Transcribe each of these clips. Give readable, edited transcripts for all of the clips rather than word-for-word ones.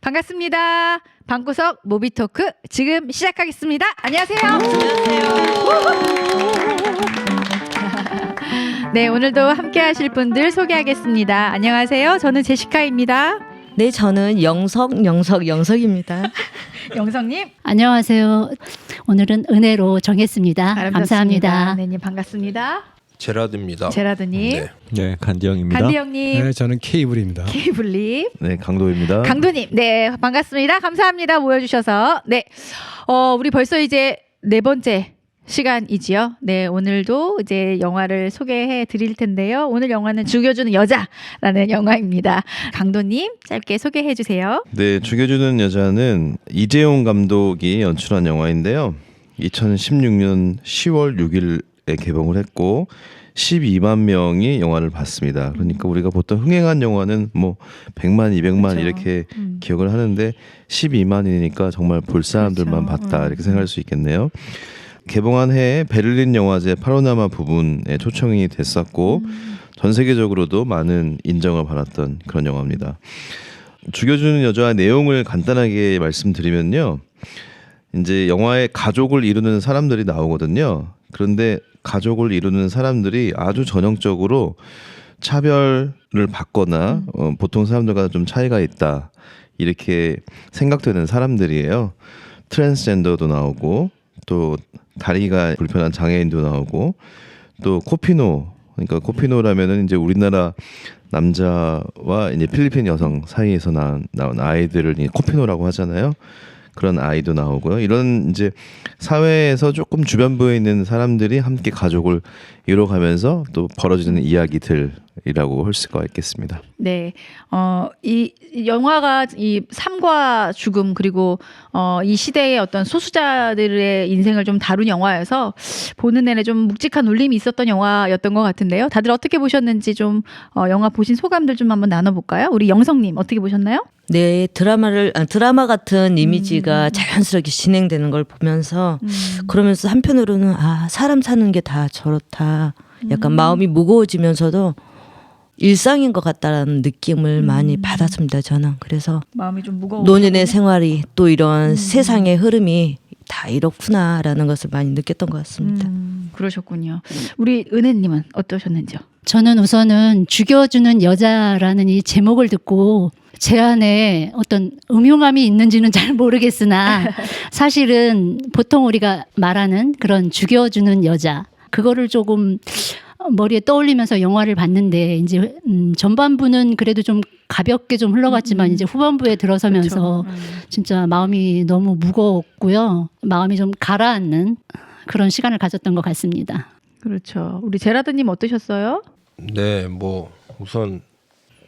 반갑습니다. 방구석 모비토크 지금 시작하겠습니다. 안녕하세요. 네, 오늘도 함께 하실 분들 소개하겠습니다. 안녕하세요. 저는 제시카입니다. 네, 저는 영석입니다. 영성님. 안녕하세요. 오늘은 은혜로 정했습니다. 감사합니다. 네, 반갑습니다. 제라드입니다. 제라드님. 네, 간디형입니다. 간디형님. 네, 저는 케이블입니다. 케이블님. 네, 강도입니다. 강도님. 네, 반갑습니다. 감사합니다. 모여주셔서. 네, 우리 벌써 이제 네 번째 시간이지요. 네, 오늘도 이제 영화를 소개해 드릴 텐데요. 오늘 영화는 죽여주는 여자라는 영화입니다. 강도님, 짧게 소개해 주세요. 네, 죽여주는 여자는 이재용 감독이 연출한 영화인데요. 2016년 10월 6일에 개봉을 했고 12만 명이 영화를 봤습니다. 그러니까 우리가 보통 흥행한 영화는 뭐 100만, 200만 그렇죠. 이렇게 기억을 하는데 12만이니까 정말 볼 사람들만 그렇죠. 봤다 이렇게 생각할 수 있겠네요. 개봉한 해에 베를린 영화제 파노라마 부분에 초청이 됐었고 전 세계적으로도 많은 인정을 받았던 그런 영화입니다. 죽여주는 여자의 내용을 간단하게 말씀드리면요. 이제 영화에 가족을 이루는 사람들이 나오거든요. 그런데 가족을 이루는 사람들이 아주 전형적으로 차별을 받거나 보통 사람들과 좀 차이가 있다 이렇게 생각되는 사람들이에요. 트랜스젠더도 나오고 또 다리가 불편한 장애인도 나오고 또 코피노, 그러니까 코피노라면은 이제 우리나라 남자와 이제 필리핀 여성 사이에서 나온 아이들을 이제 코피노라고 하잖아요. 그런 아이도 나오고요. 이런 이제 사회에서 조금 주변부에 있는 사람들이 함께 가족을 이뤄가면서 또 벌어지는 이야기들이라고 할 수가 있겠습니다. 네, 이 영화가 이 삶과 죽음 그리고 이 시대의 어떤 소수자들의 인생을 좀 다룬 영화여서 보는 내내 좀 묵직한 울림이 있었던 영화였던 것 같은데요. 다들 어떻게 보셨는지 좀 영화 보신 소감들 좀 한번 나눠볼까요? 우리 영성님 어떻게 보셨나요? 네, 드라마 같은 이미지가 자연스럽게 진행되는 걸 보면서 그러면서 한편으로는 사람 사는 게 다 저렇다. 약간 마음이 무거워지면서도 일상인 것 같다라는 느낌을 많이 받았습니다. 저는 그래서 마음이 좀 무거워. 노년의 생활이 또 이런 세상의 흐름이 다 이렇구나라는 것을 많이 느꼈던 것 같습니다. 그러셨군요. 우리 은혜님은 어떠셨는지요? 저는 우선은 죽여주는 여자라는 이 제목을 듣고 제 안에 어떤 음흉함이 있는지는 잘 모르겠으나 사실은 보통 우리가 말하는 그런 죽여주는 여자 그거를 조금 머리에 떠올리면서 영화를 봤는데 이제 전반부는 그래도 좀 가볍게 좀 흘러갔지만 이제 후반부에 들어서면서 그렇죠. 진짜 마음이 너무 무거웠고요. 마음이 좀 가라앉는 그런 시간을 가졌던 것 같습니다. 그렇죠. 우리 제라드님 어떠셨어요? 네, 뭐 우선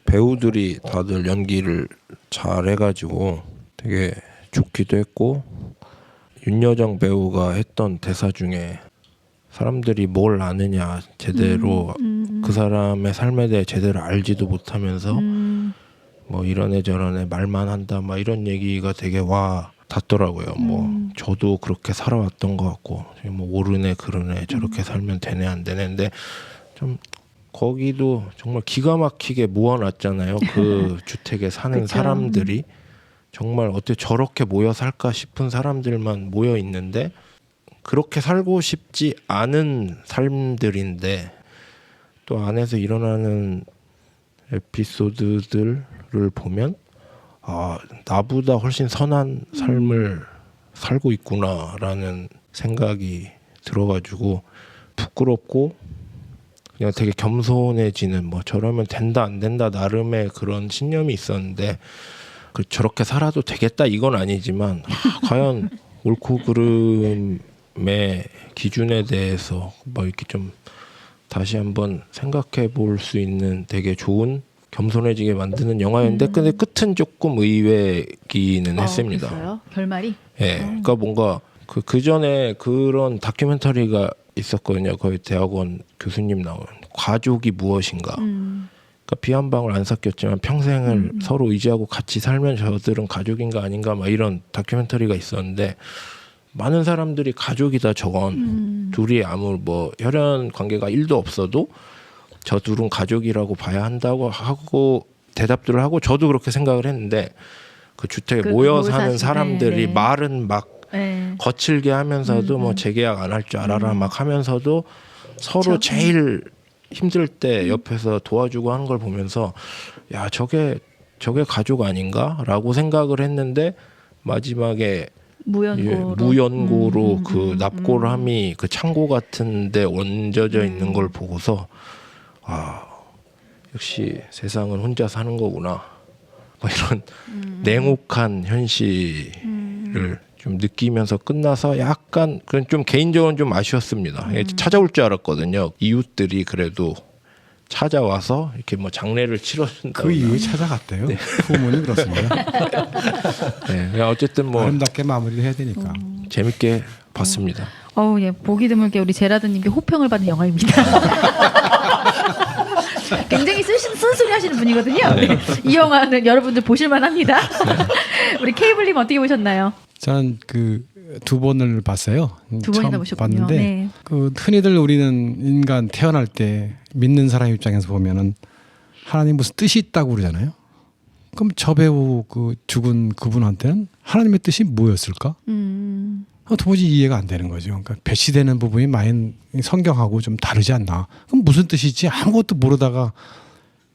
배우들이 다들 연기를 잘 해가지고 되게 좋기도 했고 윤여정 배우가 했던 대사 중에 사람들이 뭘 아느냐 제대로 그 사람의 삶에 대해 제대로 알지도 못하면서 뭐 이런 애 저런 애 말만 한다 막 이런 얘기가 되게 와 닿더라고요. 뭐 저도 그렇게 살아왔던 것 같고 뭐 옳으네 그러네 저렇게 살면 되네 안 되는데 좀 거기도 정말 기가 막히게 모아놨잖아요. 그 주택에 사는 그쵸. 사람들이 정말 어떻게 저렇게 모여 살까 싶은 사람들만 모여 있는데 그렇게 살고 싶지 않은 삶들인데 또 안에서 일어나는 에피소드들을 보면 나보다 훨씬 선한 삶을 살고 있구나라는 생각이 들어가지고 부끄럽고 그냥 되게 겸손해지는 뭐 저러면 된다 안 된다 나름의 그런 신념이 있었는데 저렇게 살아도 되겠다 이건 아니지만 과연 옳고 그름의 기준에 대해서 뭐 이렇게 좀 다시 한번 생각해 볼 수 있는 되게 좋은 겸손해지게 만드는 영화였는데 근데 끝은 조금 의외기는 했습니다. 그랬어요? 결말이? 예, 그러니까 뭔가 그 전에 그런 다큐멘터리가 있었거든요. 거의 대학원 교수님 나온 가족이 무엇인가. 그러니까 피 한 방울 안 섞였지만 평생을 서로 의지하고 같이 살면 저들은 가족인가 아닌가 막 이런 다큐멘터리가 있었는데 많은 사람들이 가족이다 저건 둘이 아무 뭐 혈연 관계가 1도 없어도 저 둘은 가족이라고 봐야 한다고 하고 대답들을 하고 저도 그렇게 생각을 했는데 그 주택에 그 모여 모여 사는 사시- 사람들이 네. 말은 막 네. 거칠게 하면서도 뭐 재계약 안 할 줄 알아라 막 하면서도 서로 그쵸. 제일 힘들 때 옆에서 도와주고 하는 걸 보면서 야 저게 가족 아닌가라고 생각을 했는데 마지막에 무연고로 그 납골함이 그 창고 같은데 얹어져 있는 걸 보고서 아 역시 세상은 혼자 사는 거구나 뭐 이런 냉혹한 현실을 좀 느끼면서 끝나서 약간 그건 좀 개인적으로는 좀 아쉬웠습니다. 찾아올 줄 알았거든요. 이웃들이 그래도 찾아와서 이렇게 뭐 장례를 치러준다. 그 이후에 찾아갔대요. 후문이 그렇습니다. 네, 그냥 어쨌든 뭐 아름답게 마무리를 해야 되니까. 재밌게 봤습니다. 예, 보기 드물게 우리 제라드님께 호평을 받는 영화입니다. 굉장히 쓴소리 하시는 분이거든요. 네. 이 영화는 여러분들 보실만합니다. 우리 케이블님 어떻게 보셨나요? 저는 그 두 번을 봤어요. 두 번이나 처음 보셨군요. 봤는데 네. 그 흔히들 우리는 인간 태어날 때 믿는 사람 입장에서 보면은 하나님 무슨 뜻이 있다고 그러잖아요. 그럼 저 배우 그 죽은 그분한테는 하나님의 뜻이 뭐였을까? 도무지 이해가 안 되는 거죠. 그러니까 배치되는 부분이 많이 성경하고 좀 다르지 않나? 그럼 무슨 뜻이지? 아무것도 모르다가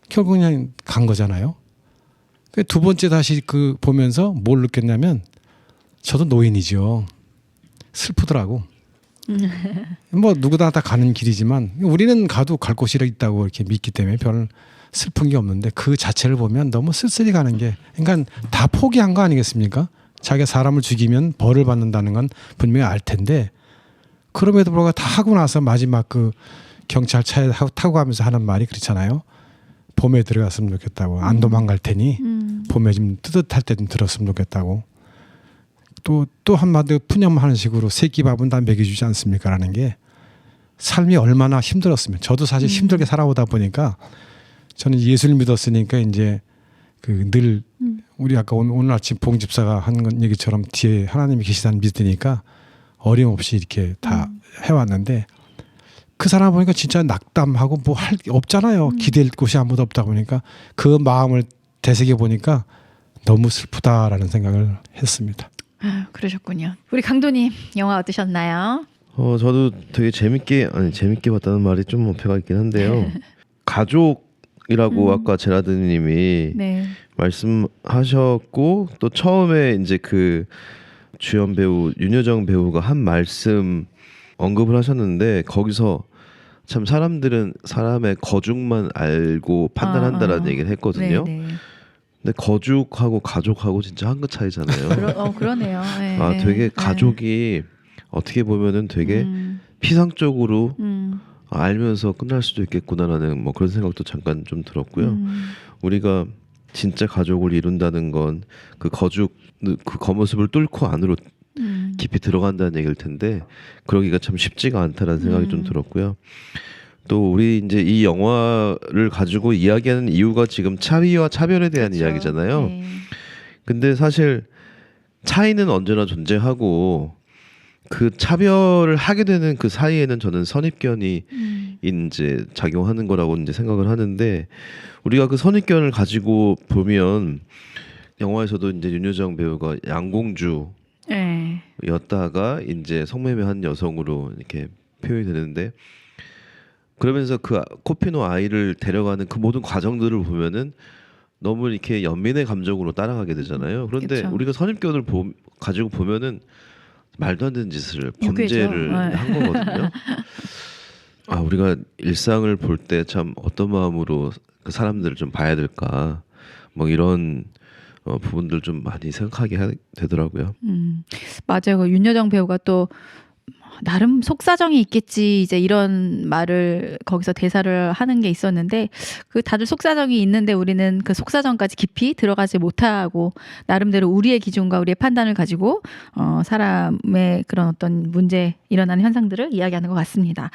결국 그냥 간 거잖아요. 두 번째 다시 그 보면서 뭘 느꼈냐면 저도 노인이죠. 슬프더라고. 뭐 누구나 다 가는 길이지만 우리는 가도 갈 곳이 있다고 이렇게 믿기 때문에 별 슬픈 게 없는데 그 자체를 보면 너무 쓸쓸히 가는 게 그러니까 다 포기한 거 아니겠습니까? 자기가 사람을 죽이면 벌을 받는다는 건 분명히 알 텐데 그럼에도 불구하고 다 하고 나서 마지막 그 경찰차에 타고 가면서 하는 말이 그렇잖아요. 봄에 들어갔으면 좋겠다고 안 도망갈 테니 봄에 좀 뜨뜻할 때 좀 들었으면 좋겠다고 또 한마디로 푸념하는 식으로 새끼밥은 다 먹여주지 않습니까라는 게 삶이 얼마나 힘들었으면 저도 사실 힘들게 살아오다 보니까 저는 예수를 믿었으니까 이제 그 늘 우리 아까 오늘 아침 봉 집사가 한 얘기처럼 뒤에 하나님이 계시다는 믿으니까 어림없이 이렇게 다 해왔는데 그 사람 보니까 진짜 낙담하고 뭐 할 게 없잖아요. 기댈 곳이 아무도 없다 보니까 그 마음을 되새겨 보니까 너무 슬프다라는 생각을 했습니다. 그러셨군요. 우리 강도님 영화 어떠셨나요? 저도 되게 재밌게 봤다는 말이 좀 어폐가 있긴 한데요. 가족이라고 아까 제라드님이 네. 말씀하셨고 또 처음에 이제 그 주연 배우 윤여정 배우가 한 말씀 언급을 하셨는데 거기서 참 사람들은 사람의 거죽만 알고 판단한다라는 얘기를 했거든요. 네, 네. 근데 거죽하고 가족하고 진짜 한 끗 차이잖아요. 그러네요. 네, 되게 네. 가족이 어떻게 보면은 되게 피상적으로 알면서 끝날 수도 있겠구나라는 뭐 그런 생각도 잠깐 좀 들었고요. 우리가 진짜 가족을 이룬다는 건 그 거죽 그 겉모습을 뚫고 안으로 깊이 들어간다는 얘기일 텐데 그러기가 참 쉽지가 않다라는 생각이 좀 들었고요. 또 우리 이제 이 영화를 가지고 이야기하는 이유가 지금 차이와 차별에 대한 그렇죠. 이야기잖아요. 네. 근데 사실 차이는 언제나 존재하고 그 차별을 하게 되는 그 사이에는 저는 선입견이 이제 작용하는 거라고 이제 생각을 하는데 우리가 그 선입견을 가지고 보면 영화에서도 이제 윤여정 배우가 양공주였다가 네. 이제 성매매한 여성으로 이렇게 표현이 되는데 그러면서 그 코피노 아이를 데려가는 그 모든 과정들을 보면은 너무 이렇게 연민의 감정으로 따라가게 되잖아요. 그런데 그쵸. 우리가 선입견을 가지고 보면은 말도 안 되는 짓을 유괴죠. 범죄를 네. 한 거거든요. 우리가 일상을 볼 때 참 어떤 마음으로 그 사람들을 좀 봐야 될까 뭐 이런 부분들 좀 많이 생각하게 되더라고요. 맞아요. 그 윤여정 배우가 또 나름 속사정이 있겠지 이제 이런 말을 거기서 대사를 하는 게 있었는데 그 다들 속사정이 있는데 우리는 그 속사정까지 깊이 들어가지 못하고 나름대로 우리의 기준과 우리의 판단을 가지고 사람의 그런 어떤 문제 일어나는 현상들을 이야기하는 것 같습니다.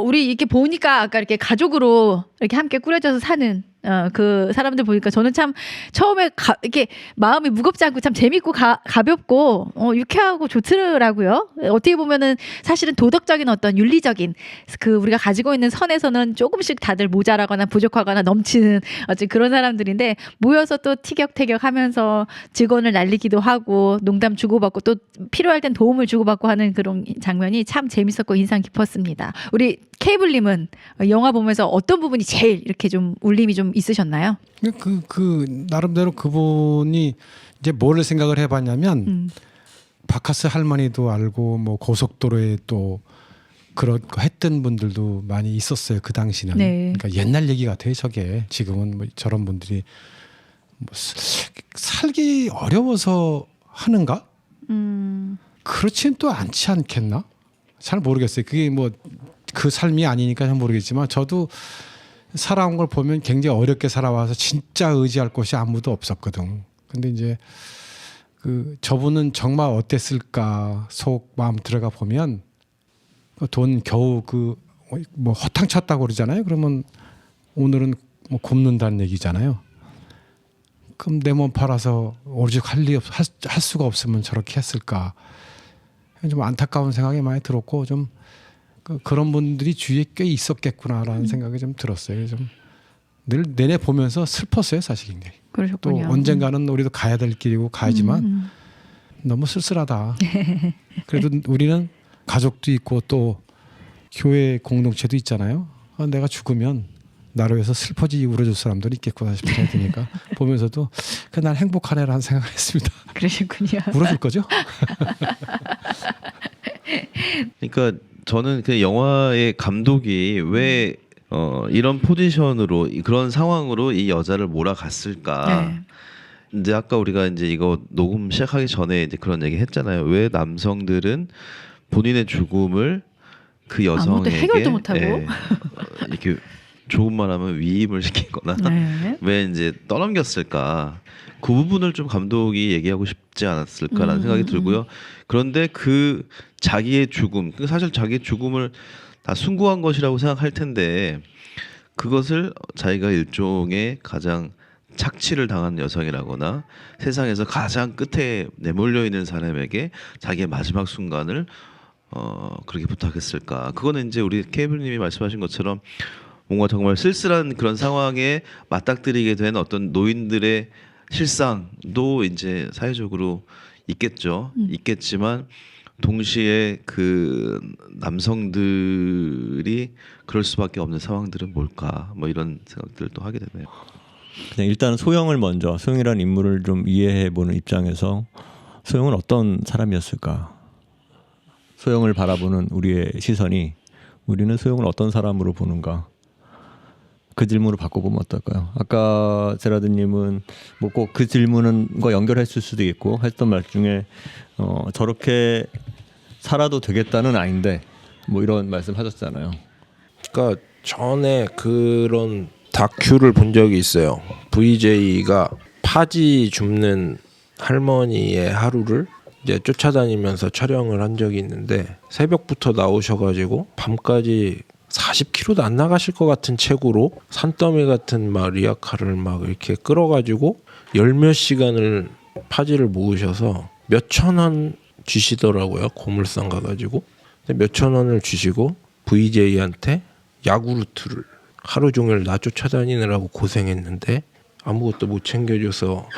우리 이렇게 보니까 아까 이렇게 가족으로 이렇게 함께 꾸려져서 사는 그 사람들 보니까 저는 참 처음에 이렇게 마음이 무겁지 않고 참 재밌고 가볍고 유쾌하고 좋더라고요. 어떻게 보면은 사실은 도덕적인 어떤 윤리적인 그 우리가 가지고 있는 선에서는 조금씩 다들 모자라거나 부족하거나 넘치는 어쨌든 그런 사람들인데 모여서 또 티격태격하면서 직원을 날리기도 하고 농담 주고받고 또 필요할 땐 도움을 주고받고 하는 그런 장면이 참 재밌었고 인상 깊었습니다. 우리 케이블님은 영화 보면서 어떤 부분이 제일 이렇게 좀 울림이 좀 있으셨나요? 그 나름대로 그분이 이제 뭐를 생각을 해봤냐면 바카스 할머니도 알고 뭐 고속도로에 또 그런 거 했던 분들도 많이 있었어요 그 당시는. 네. 그러니까 옛날 얘기 같아요 저게. 지금은 뭐 저런 분들이 뭐 살기 어려워서 하는가? 그렇지는 또 않지 않겠나? 잘 모르겠어요. 그게 뭐 그 삶이 아니니까 잘 모르겠지만 저도 살아온 걸 보면 굉장히 어렵게 살아와서 진짜 의지할 곳이 아무도 없었거든. 근데 이제 그 저분은 정말 어땠을까 속 마음 들어가 보면 돈 겨우 그 뭐 허탕 쳤다고 그러잖아요. 그러면 오늘은 뭐 굶는다는 얘기잖아요. 그럼 내 몸 팔아서 오직 할 수가 없으면 저렇게 했을까? 좀 안타까운 생각이 많이 들었고 좀 그런 분들이 주위에 꽤 있었겠구나라는 생각이 좀 들었어요. 좀 늘 내내 보면서 슬펐어요, 사실 굉장히. 그러셨군요. 또 언젠가는 우리도 가야 될 길이고 가야지만 너무 쓸쓸하다. 그래도 우리는 가족도 있고 또 교회 공동체도 있잖아요. 내가 죽으면 나를 위해서 슬퍼지기 울어줄 사람들이 있겠구나 싶은 생각이 드니까 보면서도 난 행복하네라는 생각을 했습니다. 그러셨군요. 울어줄 거죠? 그러니까 저는 그 영화의 감독이 왜 이런 포지션으로 그런 상황으로 이 여자를 몰아갔을까? 네. 이제 아까 우리가 이제 이거 녹음 시작하기 전에 이제 그런 얘기 했잖아요. 왜 남성들은 본인의 죽음을 그 아무것도 여성에게 해결도 못하고. 이렇게 좋은 말하면 위임을 시키거나 네. 왜 이제 떠넘겼을까? 그 부분을 좀 감독이 얘기하고 싶지 않았을까라는 생각이 들고요. 그런데 그 자기의 죽음, 사실 자기의 죽음을 다 숭고한 것이라고 생각할 텐데 그것을 자기가 일종의 가장 착취를 당한 여성이라거나 세상에서 가장 끝에 내몰려 있는 사람에게 자기의 마지막 순간을 그렇게 부탁했을까? 그거는 이제 우리 케이블님이 말씀하신 것처럼 뭔가 정말 쓸쓸한 그런 상황에 맞닥뜨리게 된 어떤 노인들의 실상도 이제 사회적으로 있겠죠. 있겠지만 동시에 그 남성들이 그럴 수밖에 없는 상황들은 뭘까? 뭐 이런 생각들도 하게 되네요. 그냥 일단 소영을 먼저 소영이라는 인물을 좀 이해해 보는 입장에서 소영은 어떤 사람이었을까? 소영을 바라보는 우리의 시선이 우리는 소영을 어떤 사람으로 보는가? 그 질문을 바꿔보면 어떨까요? 아까 제라드님은 뭐 꼭 그 질문은 거 연결했을 수도 있고 했던 말 중에 저렇게 살아도 되겠다는 아닌데 뭐 이런 말씀하셨잖아요. 그러니까 전에 그런 다큐를 본 적이 있어요. VJ가 파지 줍는 할머니의 하루를 이제 쫓아다니면서 촬영을 한 적이 있는데 새벽부터 나오셔가지고 밤까지 40km도 안 나가실 것 같은 체구로 산더미 같은 막 리아카를 막 이렇게 끌어가지고 열몇 시간을 파지를 모으셔서 몇천 원 주시더라고요. 고물상 가가지고 몇천 원을 주시고 VJ한테 야구르트를 하루 종일 나 쫓아다니느라고 고생했는데 아무것도 못 챙겨줘서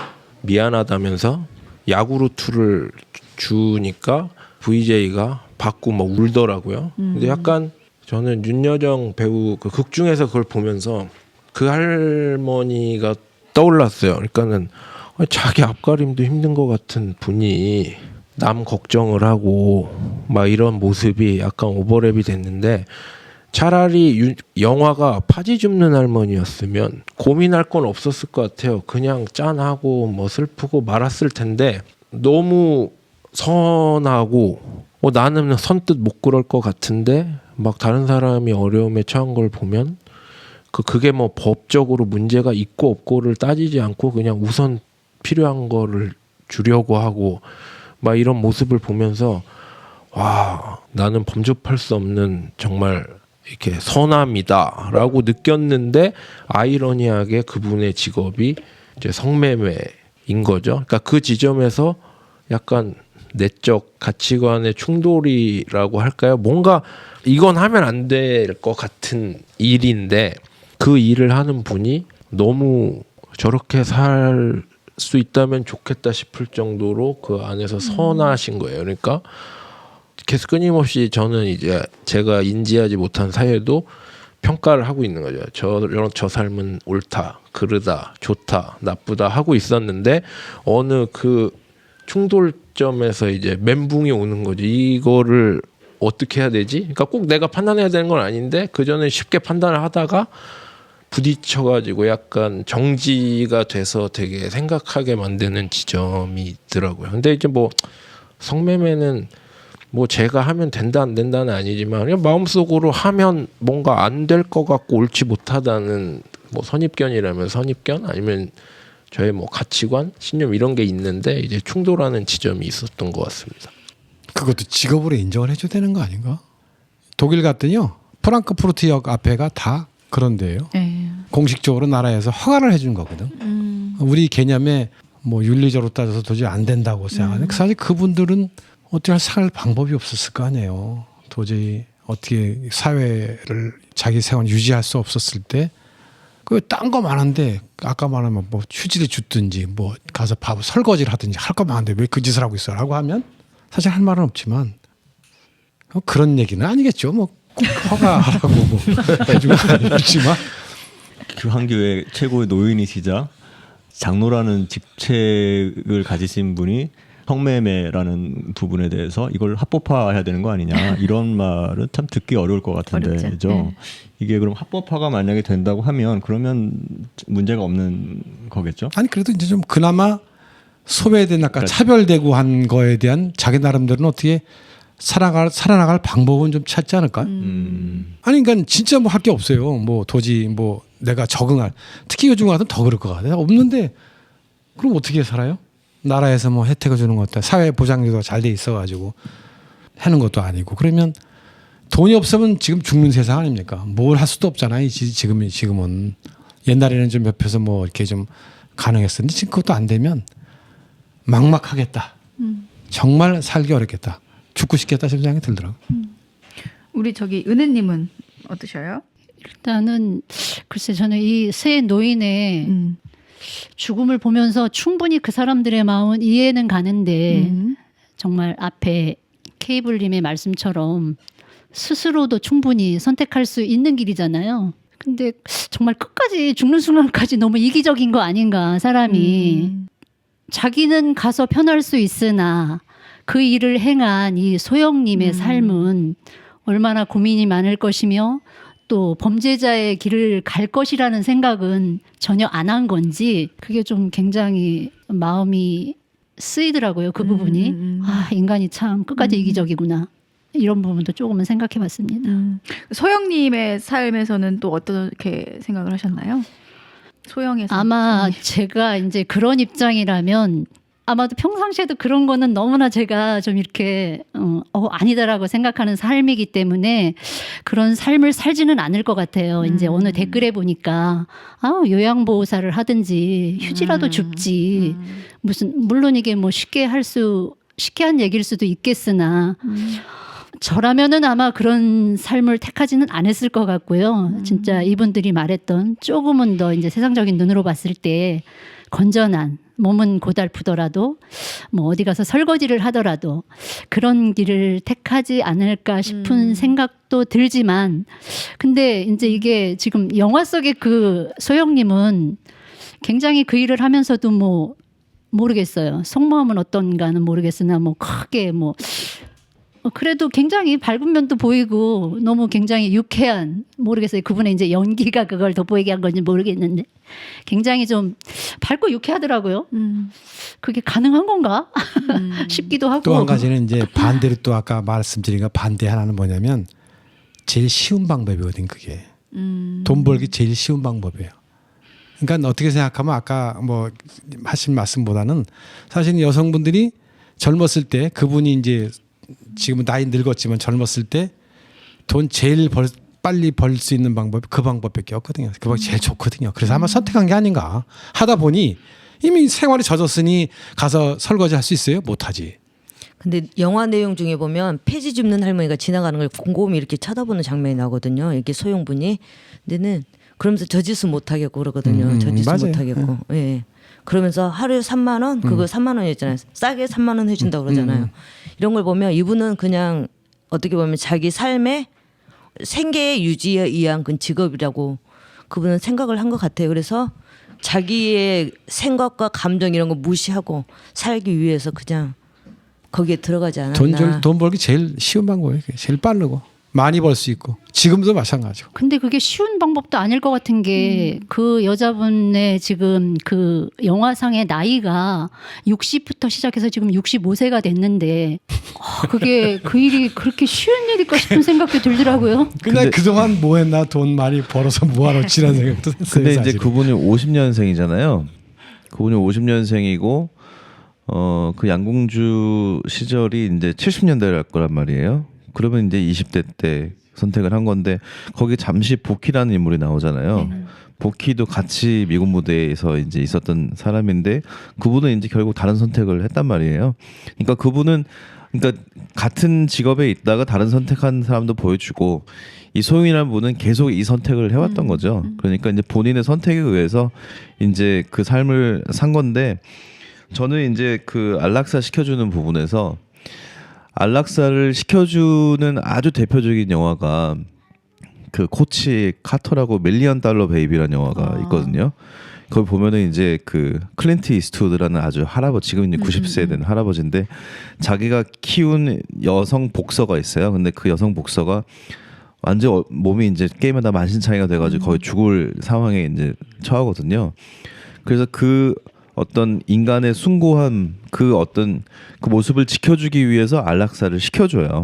미안하다면서 야구르트를 주니까 VJ가 받고 막 울더라고요. 근데 약간 저는 윤여정 배우 그 극 중에서 그걸 보면서 그 할머니가 떠올랐어요. 그러니까는 자기 앞가림도 힘든 것 같은 분이 남 걱정을 하고 막 이런 모습이 약간 오버랩이 됐는데 차라리 영화가 파지 줍는 할머니였으면 고민할 건 없었을 것 같아요. 그냥 짠하고 뭐 슬프고 말았을 텐데 너무 선하고 나는 선뜻 못 그럴 것 같은데 막 다른 사람이 어려움에 처한 걸 보면 그게 뭐 법적으로 문제가 있고 없고를 따지지 않고 그냥 우선 필요한 거를 주려고 하고 막 이런 모습을 보면서 와 나는 범접할 수 없는 정말 이렇게 선함이다라고 느꼈는데 아이러니하게 그분의 직업이 이제 성매매인 거죠. 그러니까 그 지점에서 약간 내적 가치관의 충돌이라고 할까요? 뭔가 이건 하면 안 될 것 같은 일인데 그 일을 하는 분이 너무 저렇게 살 수 있다면 좋겠다 싶을 정도로 그 안에서 선하신 거예요. 그러니까 계속 끊임없이 저는 이제 제가 인지하지 못한 사회도 평가를 하고 있는 거죠. 저 삶은 옳다, 그르다, 좋다, 나쁘다 하고 있었는데 어느 그 충돌점에서 이제 멘붕이 오는 거지. 이거를 어떻게 해야 되지? 그러니까 꼭 내가 판단해야 되는 건 아닌데 그 전에 쉽게 판단을 하다가 부딪혀가지고 약간 정지가 돼서 되게 생각하게 만드는 지점이 있더라고요. 근데 이제 뭐 성매매는 뭐 제가 하면 된다 안 된다는 아니지만 그냥 마음속으로 하면 뭔가 안 될 것 같고 옳지 못하다는 뭐 선입견이라면 선입견 아니면 저의 뭐 가치관, 신념 이런 게 있는데 이제 충돌하는 지점이 있었던 것 같습니다. 그것도 직업으로 인정을 해줘야 되는 거 아닌가? 독일 갔더니요 프랑크푸르트역 앞에가 다 그런 데예요. 네. 공식적으로 나라에서 허가를 해준 거거든. 우리 개념에 뭐 윤리적으로 따져서 도저히 안 된다고 생각하는. 사실 그분들은 어떻게 살 방법이 없었을 거 아니에요. 도저히 어떻게 사회를 자기 생활 유지할 수 없었을 때 그 딴 거 많은데 아까 말하면 뭐 휴지를 줬든지 뭐 가서 밥 설거지를 하든지 할 거 많은데 왜 그 짓을 하고 있어라고 하면 사실 할 말은 없지만 그런 얘기는 아니겠죠. 뭐 꼭 허가하라고 뭐 해주고 아니지만 그 한교회 최고의 노인이시자 장로라는 직책을 가지신 분이 성매매라는 부분에 대해서 이걸 합법화해야 되는 거 아니냐 이런 말은 참 듣기 어려울 것 같은데죠. 어렵죠. 네. 이게 그럼 합법화가 만약에 된다고 하면 그러면 문제가 없는 거겠죠? 아니 그래도 이제 좀 그나마 소외된 아까 차별되고 한 거에 대한 자기 나름대로는 어떻게 살아나갈 방법은 좀 찾지 않을까? 아니 그러니까 진짜 뭐 할 게 없어요. 뭐 도저히 뭐 내가 적응할 특히 요즘 같은 더 그럴 것 같아요. 없는데 그럼 어떻게 살아요? 나라에서 뭐 혜택을 주는 것도 사회 보장제도가 잘 돼 있어가지고 하는 것도 아니고 그러면 돈이 없으면 지금 죽는 세상 아닙니까? 뭘 할 수도 없잖아요. 지금은 옛날에는 좀 옆에서 뭐 이렇게 좀 가능했었는데 지금 그것도 안 되면 막막하겠다. 정말 살기 어렵겠다. 죽고 싶겠다 싶은 생각이 들더라고요. 우리 저기 은혜님은 어떠셔요? 일단은 글쎄 저는 이 세 노인의 죽음을 보면서 충분히 그 사람들의 마음은 이해는 가는데 정말 앞에 케이블님의 말씀처럼 스스로도 충분히 선택할 수 있는 길이잖아요. 근데 정말 끝까지 죽는 순간까지 너무 이기적인 거 아닌가 사람이. 자기는 가서 편할 수 있으나 그 일을 행한 이 소영님의 삶은 얼마나 고민이 많을 것이며 또 범죄자의 길을 갈 것이라는 생각은 전혀 안 한 건지 그게 좀 굉장히 마음이 쓰이더라고요. 그 부분이. 아, 인간이 참 끝까지 이기적이구나. 이런 부분도 조금은 생각해 봤습니다. 소영님의 삶에서는 또 어떻게 생각을 하셨나요? 소영의 삶. 아마 제가 이제 그런 입장이라면 아마도 평상시에도 그런 거는 너무나 제가 좀 이렇게 아니다라고 생각하는 삶이기 때문에 그런 삶을 살지는 않을 것 같아요. 이제 어느 댓글에 보니까 요양보호사를 하든지 휴지라도 줍지. 무슨 물론 이게 뭐 쉽게 한 얘기일 수도 있겠으나 저라면은 아마 그런 삶을 택하지는 않았을 것 같고요. 진짜 이분들이 말했던 조금은 더 이제 세상적인 눈으로 봤을 때 건전한 몸은 고달프더라도 뭐 어디 가서 설거지를 하더라도 그런 길을 택하지 않을까 싶은 생각도 들지만 근데 이제 이게 지금 영화 속의 그 소영님은 굉장히 그 일을 하면서도 뭐 모르겠어요. 속마음은 어떤가는 모르겠으나 뭐 크게 뭐 그래도 굉장히 밝은 면도 보이고 너무 굉장히 유쾌한 모르겠어요. 그분의 이제 연기가 그걸 돋보이게 한 건지 모르겠는데 굉장히 좀 밝고 유쾌하더라고요. 그게 가능한 건가 싶기도 하고. 또 한 가지는 이제 반대로 또 아까 말씀드린 거 반대 하나는 뭐냐면 제일 쉬운 방법이거든 그게. 돈 벌기 제일 쉬운 방법이에요. 그러니까 어떻게 생각하면 아까 뭐 하신 말씀보다는 사실 여성분들이 젊었을 때 그분이 이제 지금은 나이 늙었지만 젊었을 때 돈 제일 빨리 벌 수 있는 방법이 그 방법밖에 없거든요. 그 방법이 제일 좋거든요. 그래서 아마 선택한 게 아닌가 하다 보니 이미 생활이 젖었으니 가서 설거지 할 수 있어요? 못하지. 근데 영화 내용 중에 보면 폐지 줍는 할머니가 지나가는 걸 곰곰이 이렇게 쳐다보는 장면이 나거든요. 이렇게 소용분이. 근데는 그러면서 저 짓은 못하겠고 그러거든요. 저 짓은 맞아요. 못하겠고. 예. 그러면서 하루에 3만 원 그거 3만 원이었잖아요. 싸게 3만 원 해준다고 그러잖아요. 이런 걸 보면 이분은 그냥 어떻게 보면 자기 삶의 생계 유지에 의한 그 직업이라고 그분은 생각을 한 것 같아요. 그래서 자기의 생각과 감정 이런 거 무시하고 살기 위해서 그냥 거기에 들어가지 않았나. 돈 벌기 제일 쉬운 방법이에요. 제일 빠르고 많이 벌 수 있고 지금도 마찬가지고. 근데 그게 쉬운 방법도 아닐 것 같은 게 그 여자분의 지금 그 영화상의 나이가 60부터 시작해서 지금 65세가 됐는데 그게 그 일이 그렇게 쉬운 일일까 싶은 생각도 들더라고요. 근데 그동안 뭐 했나 돈 많이 벌어서 모아놓지라는 생각도 했어요. 근데 이제 사실은. 그분이 50년생이잖아요. 그분이 50년생이고 그 양궁주 시절이 이제 70년대랄 거란 말이에요. 그러면 이제 20대 때 선택을 한 건데 거기 잠시 보키라는 인물이 나오잖아요. 보키도 같이 미군 무대에서 이제 있었던 사람인데 그분은 이제 결국 다른 선택을 했단 말이에요. 그러니까 그분은 그러니까 같은 직업에 있다가 다른 선택한 사람도 보여주고 이 소영이라는 분은 계속 이 선택을 해왔던 거죠. 그러니까 이제 본인의 선택에 의해서 이제 그 삶을 산 건데 저는 이제 그 안락사 시켜주는 부분에서 안락사를 시켜주는 아주 대표적인 영화가 그 코치 카터라고 밀리언 달러 베이비라는 영화가 있거든요. 거기 보면은 이제 그 클린트 이스트우드라는 아주 할아버지 지금 이제 90세 된 할아버지인데 자기가 키운 여성 복서가 있어요. 근데 그 여성 복서가 완전 몸이 이제 게임하다 만신창이가 돼가지고 거의 죽을 상황에 이제 처하거든요. 그래서 그 어떤 인간의 숭고함 그 어떤 그 모습을 지켜주기 위해서 안락사를 시켜줘요.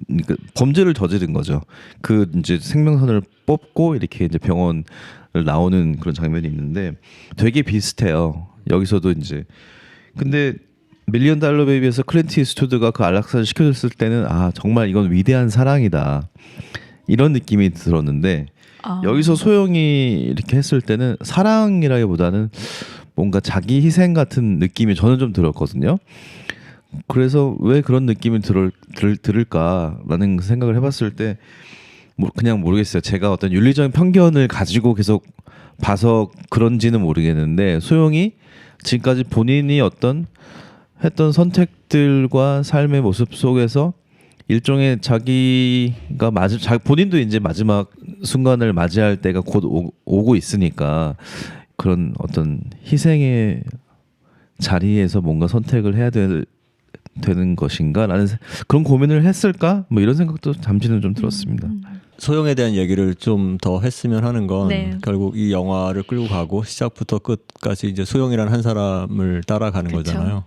그러니까 범죄를 저지른 거죠. 그 이제 생명선을 뽑고 이렇게 이제 병원을 나오는 그런 장면이 있는데 되게 비슷해요. 여기서도 이제 근데 밀리언 달러 베이비에서 클린트 이스트우드가 그 안락사를 시켜줬을 때는 아 정말 이건 위대한 사랑이다 이런 느낌이 들었는데 여기서 소영이 이렇게 했을 때는 사랑이라기보다는 뭔가 자기 희생 같은 느낌이 저는 좀 들었거든요. 그래서 왜 그런 느낌이 들을까라는 생각을 해봤을 때 그냥 모르겠어요. 제가 어떤 윤리적인 편견을 가지고 계속 봐서 그런지는 모르겠는데 소영이 지금까지 본인이 했던 선택들과 삶의 모습 속에서 일종의 자기가 본인도 이제 마지막 순간을 맞이할 때가 곧 오고 있으니까 그런 어떤 희생의 자리에서 뭔가 선택을 해야 되는 것인가라는 그런 고민을 했을까? 뭐 이런 생각도 잠시는 좀 들었습니다. 소영에 대한 얘기를 좀 더 했으면 하는 건 네. 결국 이 영화를 끌고 가고 시작부터 끝까지 이제 소영이라는 한 사람을 따라가는 그쵸. 거잖아요.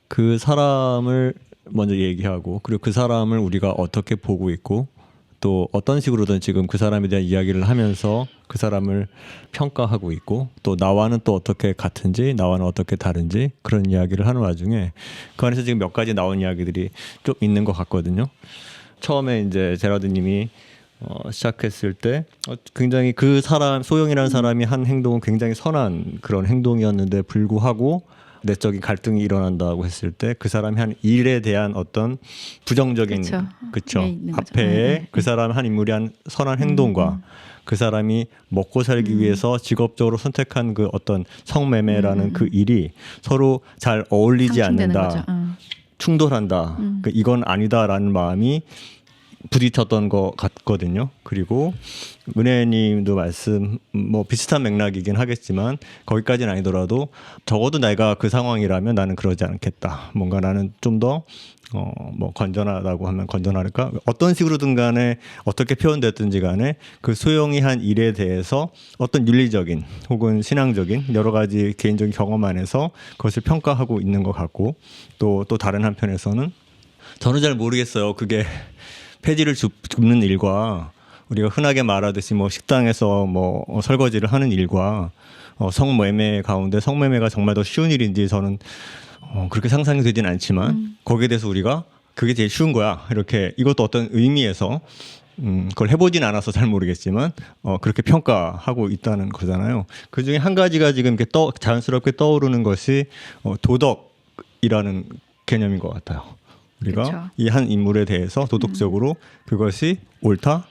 그 사람을 먼저 얘기하고 그리고 그 사람을 우리가 어떻게 보고 있고 또 어떤 식으로든 지금 그 사람에 대한 이야기를 하면서 그 사람을 평가하고 있고 또 나와는 또 어떻게 같은지 나와는 어떻게 다른지 그런 이야기를 하는 와중에 그 안에서 지금 몇 가지 나온 이야기들이 좀 있는 것 같거든요. 처음에 이제 제라드님이 시작했을 때 굉장히 그 사람 소영이라는 사람이 한 행동은 굉장히 선한 그런 행동이었는데 불구하고 내적인 갈등이 일어난다고 했을 때 그 사람이 한 일에 대한 어떤 부정적인 그쵸 네, 있는 거죠. 앞에 그 사람 한 인물이 한 선한 행동과 그 사람이 먹고 살기 위해서 직업적으로 선택한 그 어떤 성매매라는 그 일이 서로 잘 어울리지 상충되는 않는다. 거죠. 충돌한다. 그러니까 이건 아니다라는 마음이 부딪혔던 것 같거든요. 그리고 은혜님도 말씀 뭐 비슷한 맥락이긴 하겠지만 거기까지는 아니더라도 적어도 내가 그 상황이라면 나는 그러지 않겠다. 뭔가 나는 좀 더 뭐 건전하다고 하면 건전할까? 어떤 식으로든 간에 어떻게 표현됐든지 간에 그 소영이 한 일에 대해서 어떤 윤리적인 혹은 신앙적인 여러 가지 개인적인 경험 안에서 그것을 평가하고 있는 것 같고 또 다른 한편에서는 저는 잘 모르겠어요. 그게 폐지를 줍는 일과 우리가 흔하게 말하듯이 뭐 식당에서 뭐 설거지를 하는 일과 성매매 가운데 성매매가 정말 더 쉬운 일인지 저는 그렇게 상상이 되진 않지만 거기에 대해서 우리가 그게 제일 쉬운 거야 이렇게 이것도 어떤 의미에서 그걸 해보진 않아서 잘 모르겠지만 그렇게 평가하고 있다는 거잖아요. 그 중에 한 가지가 지금 이렇게 자연스럽게 떠오르는 것이 도덕이라는 개념인 것 같아요. 우리가 그쵸. 이 한 인물에 대해서 도덕적으로 그것이 옳다,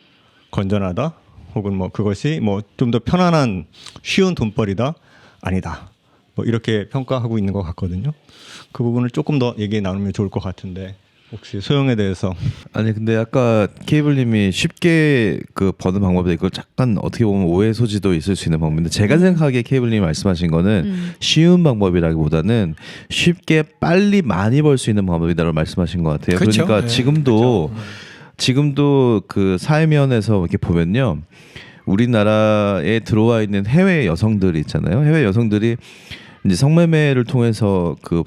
건전하다, 혹은 뭐 그것이 뭐 좀 더 편안한 쉬운 돈벌이다, 아니다. 뭐 이렇게 평가하고 있는 것 같거든요. 그 부분을 조금 더 얘기 나누면 좋을 것 같은데 혹시 소영에 대해서 아니 근데 아까 케이블님이 쉽게 그 버는 방법에 이걸 잠깐 어떻게 보면 오해 소지도 있을 수 있는 방법인데 제가 생각하기에 케이블님이 말씀하신 거는 쉬운 방법이라기보다는 쉽게 빨리 많이 벌 수 있는 방법이다라고 말씀하신 것 같아요. 그렇죠. 그러니까 네. 지금도 그 사회면에서 이렇게 보면요. 우리나라에 들어와 있는 해외 여성들이 있잖아요. 해외 여성들이 이제 성매매를 통해서 그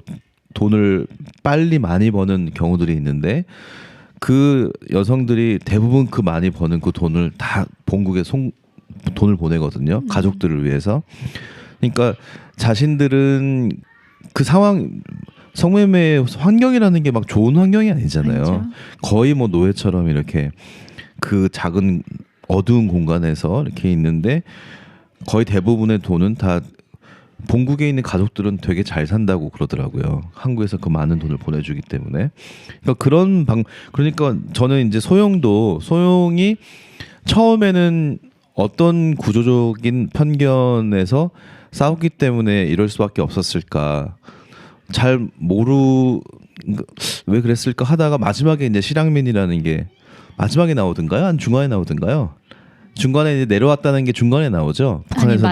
돈을 빨리 많이 버는 경우들이 있는데 그 여성들이 대부분 그 많이 버는 그 돈을 다 본국에 돈을 보내거든요. 가족들을 위해서. 그러니까 자신들은 그 상황 성매매 환경이라는 게 막 좋은 환경이 아니잖아요. 아니죠. 거의 뭐 노예처럼 이렇게 그 작은 어두운 공간에서 이렇게 있는데 거의 대부분의 돈은 다 본국에 있는 가족들은 되게 잘 산다고 그러더라고요. 한국에서 그 많은 돈을 보내주기 때문에. 그러니까 그러니까 저는 이제 소영이 처음에는 어떤 구조적인 편견에서 싸웠기 때문에 이럴 수밖에 없었을까. 잘 왜 그랬을까 하다가 마지막에 이제 실향민이라는 게 마지막에 나오던가요? 한 중간에 나오던가요? 중간에 이제 내려왔다는 게 중간에 나오죠. 북한에서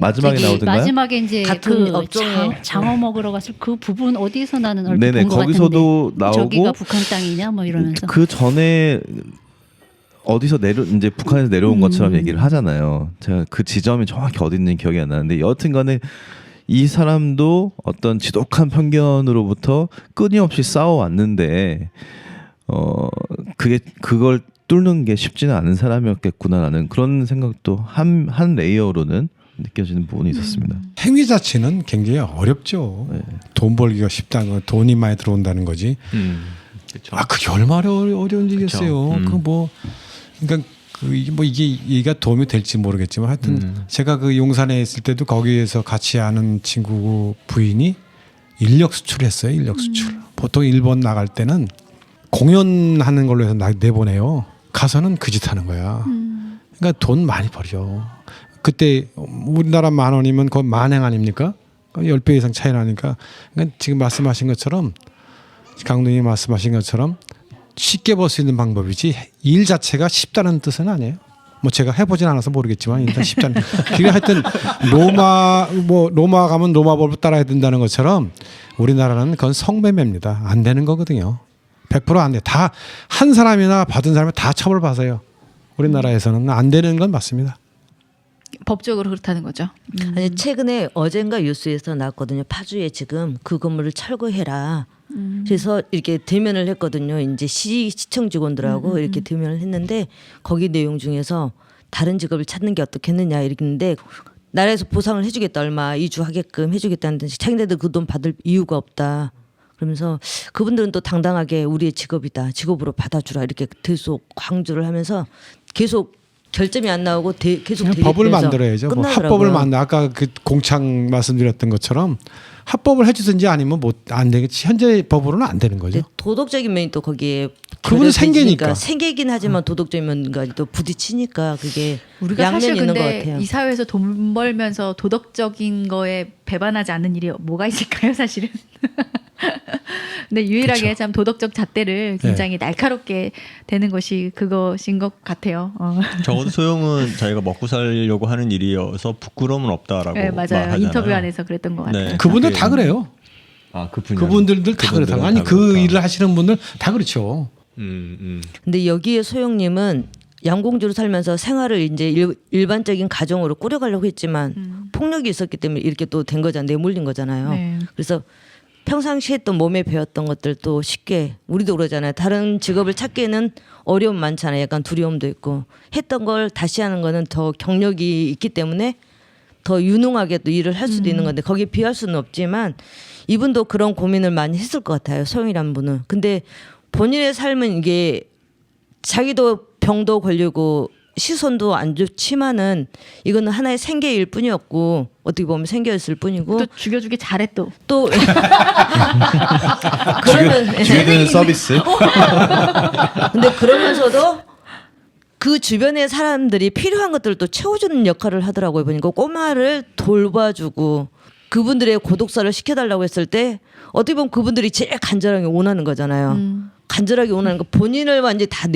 마지막에 나오던가요? 마지막에 이제 같은 그 업종에. 장어 먹으러 갔을 그 부분 어디서 나는 얼핏 네네, 본것 거기서도 같은데 나오고 저기가 북한 땅이냐 뭐 이러면서 그 전에 어디서 이제 북한에서 내려온 것처럼 얘기를 하잖아요. 제가 그 지점이 정확히 어디 있는지 기억이 안 나는데 여하튼간에 이 사람도 어떤 지독한 편견으로부터 끊임없이 싸워왔는데 그걸 뚫는 게 쉽지는 않은 사람이었겠구나라는 그런 생각도 한 레이어로는 느껴지는 부분이 있었습니다. 행위 자체는 굉장히 어렵죠. 네. 돈 벌기가 쉽다는 건 돈이 많이 들어온다는 거지. 그렇죠. 그게 얼마나 어려운 일이겠어요. 그쵸. 그 뭐 그러니까 이게 얘기가 도움이 될지 모르겠지만 하여튼 제가 그 용산에 있을 때도 거기에서 같이 아는 친구 부인이 인력 수출했어요. 인력 수출. 보통 일본 나갈 때는 공연하는 걸로 해서 내보내요. 가서는 그 짓 하는 거야. 그러니까 돈 많이 벌죠. 그때 우리나라 10,000원이면 그건 만행 아닙니까? 10배 이상 차이 나니까. 그러니까 지금 말씀하신 것처럼 강동이 말씀하신 것처럼 쉽게 벌 수 있는 방법이지 일 자체가 쉽다는 뜻은 아니에요. 뭐 제가 해보진 않아서 모르겠지만 일단 쉽다는. 그게 하여튼 로마 가면 로마법을 따라야 된다는 것처럼 우리나라는 그건 성매매입니다. 안 되는 거거든요. 100% 안 돼. 다 한 사람이나 받은 사람이 다 처벌받아요. 우리나라에서는 안 되는 건 맞습니다. 법적으로 그렇다는 거죠. 아니 최근에 어젠가 뉴스에서 나왔거든요. 파주에 지금 그 건물을 철거해라. 그래서 이렇게 대면을 했거든요. 이제 시청 직원들하고 이렇게 대면을 했는데 거기 내용 중에서 다른 직업을 찾는 게 어떻겠느냐 이랬는데 나라에서 보상을 해주겠다 얼마 이주하게끔 해주겠다는 듯이 자기네들 그 돈 받을 이유가 없다. 그러면서 그분들은 또 당당하게 우리의 직업이다. 직업으로 받아주라 이렇게 계속 강조를 하면서 계속 결점이 안 나오고 계속 법을 대립해서 만들어야죠. 뭐 끝나더라고요. 합법을 아까 그 공창 말씀드렸던 것처럼 합법을 해주든지 아니면 안 되겠지. 현재 법으로는 안 되는 거죠. 근데 도덕적인 면이 또 거기에 그분은 결여되니까 생계니까. 생계긴 하지만 도덕적인 면과 또 부딪히니까 그게 우리가 양면이 사실 있는 것 근데 같아요. 이 사회에서 돈 벌면서 도덕적인 거에 배반하지 않는 일이 뭐가 있을까요, 사실은? 근데 유일하게 그쵸. 참 도덕적 잣대를 굉장히 날카롭게 되는 것이 그것인 것 같아요. 적어도 소영은 자기가 먹고 살려고 하는 일이어서 부끄러움은 없다라고 네, 맞아요. 말하잖아요. 인터뷰 안에서 그랬던 것 같아요. 네. 그분들 그게- 다 그래요. 그분들도 다 그렇다고. 아니 그 일을 하시는 분들 다 그렇죠. 근데 여기에 소영님은 양공주로 살면서 생활을 이제 일반적인 가정으로 꾸려가려고 했지만 폭력이 있었기 때문에 이렇게 또 된 거잖아요. 내몰린 거잖아요. 네. 그래서 평상시에 했던 몸에 배웠던 것들도 쉽게 우리도 그러잖아요. 다른 직업을 찾기에는 어려움 많잖아요. 약간 두려움도 있고 했던 걸 다시 하는 거는 더 경력이 있기 때문에 더 유능하게 또 일을 할 수도 있는 건데 거기에 비할 수는 없지만 이분도 그런 고민을 많이 했을 것 같아요. 소영이라는 분은. 근데 본인의 삶은 이게 자기도 병도 걸리고 시선도 안 좋지만은 이거는 하나의 생계일 뿐이었고 어떻게 보면 생계였을 뿐이고 또 죽여주기 잘해 또. 또 그러면 죽여주는 서비스. 근데 그러면서도 그 주변의 사람들이 필요한 것들을 또 채워주는 역할을 하더라고요. 보니까 꼬마를 돌봐주고 그분들의 고독사를 시켜달라고 했을 때 어떻게 보면 그분들이 제일 간절하게 원하는 거잖아요. 간절하게 원하는 거 본인을 완전히 다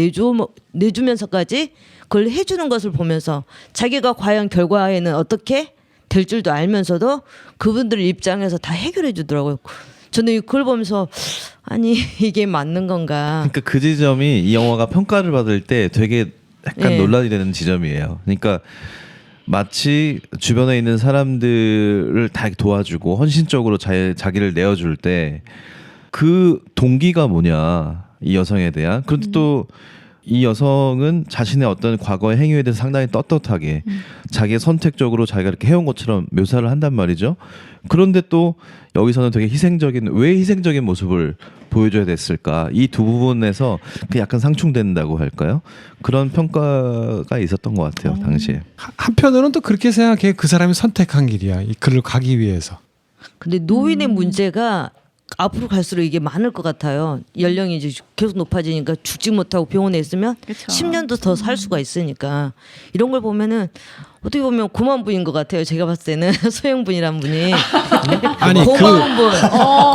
내주면서까지 그걸 해주는 것을 보면서 자기가 과연 결과에는 어떻게 될 줄도 알면서도 그분들 입장에서 다 해결해 주더라고요. 저는 그걸 보면서 아니 이게 맞는 건가. 그러니까 그 지점이 이 영화가 평가를 받을 때 되게 약간 네. 논란이 되는 지점이에요. 그러니까 마치 주변에 있는 사람들을 다 도와주고 헌신적으로 자기를 내어줄 때 그 동기가 뭐냐 이 여성에 대한. 그런데 또 이 여성은 자신의 어떤 과거의 행위에 대해서 상당히 떳떳하게 자기의 선택적으로 자기가 이렇게 해온 것처럼 묘사를 한단 말이죠. 그런데 또 여기서는 되게 왜 희생적인 모습을 보여줘야 됐을까? 이 두 부분에서 그 약간 상충된다고 할까요? 그런 평가가 있었던 것 같아요 당시에. 한편으로는 또 그렇게 생각해. 그 사람이 선택한 길이야. 이 글을 가기 위해서. 근데 노인의 문제가 앞으로 갈수록 이게 많을 것 같아요. 연령이 이제 계속 높아지니까 죽지 못하고 병원에 있으면 그쵸. 10년도 더 살 수가 있으니까 이런 걸 보면은 어떻게 보면 고마운 분인 것 같아요. 제가 봤을 때는 소영분이란 분이 아니 고마운 분,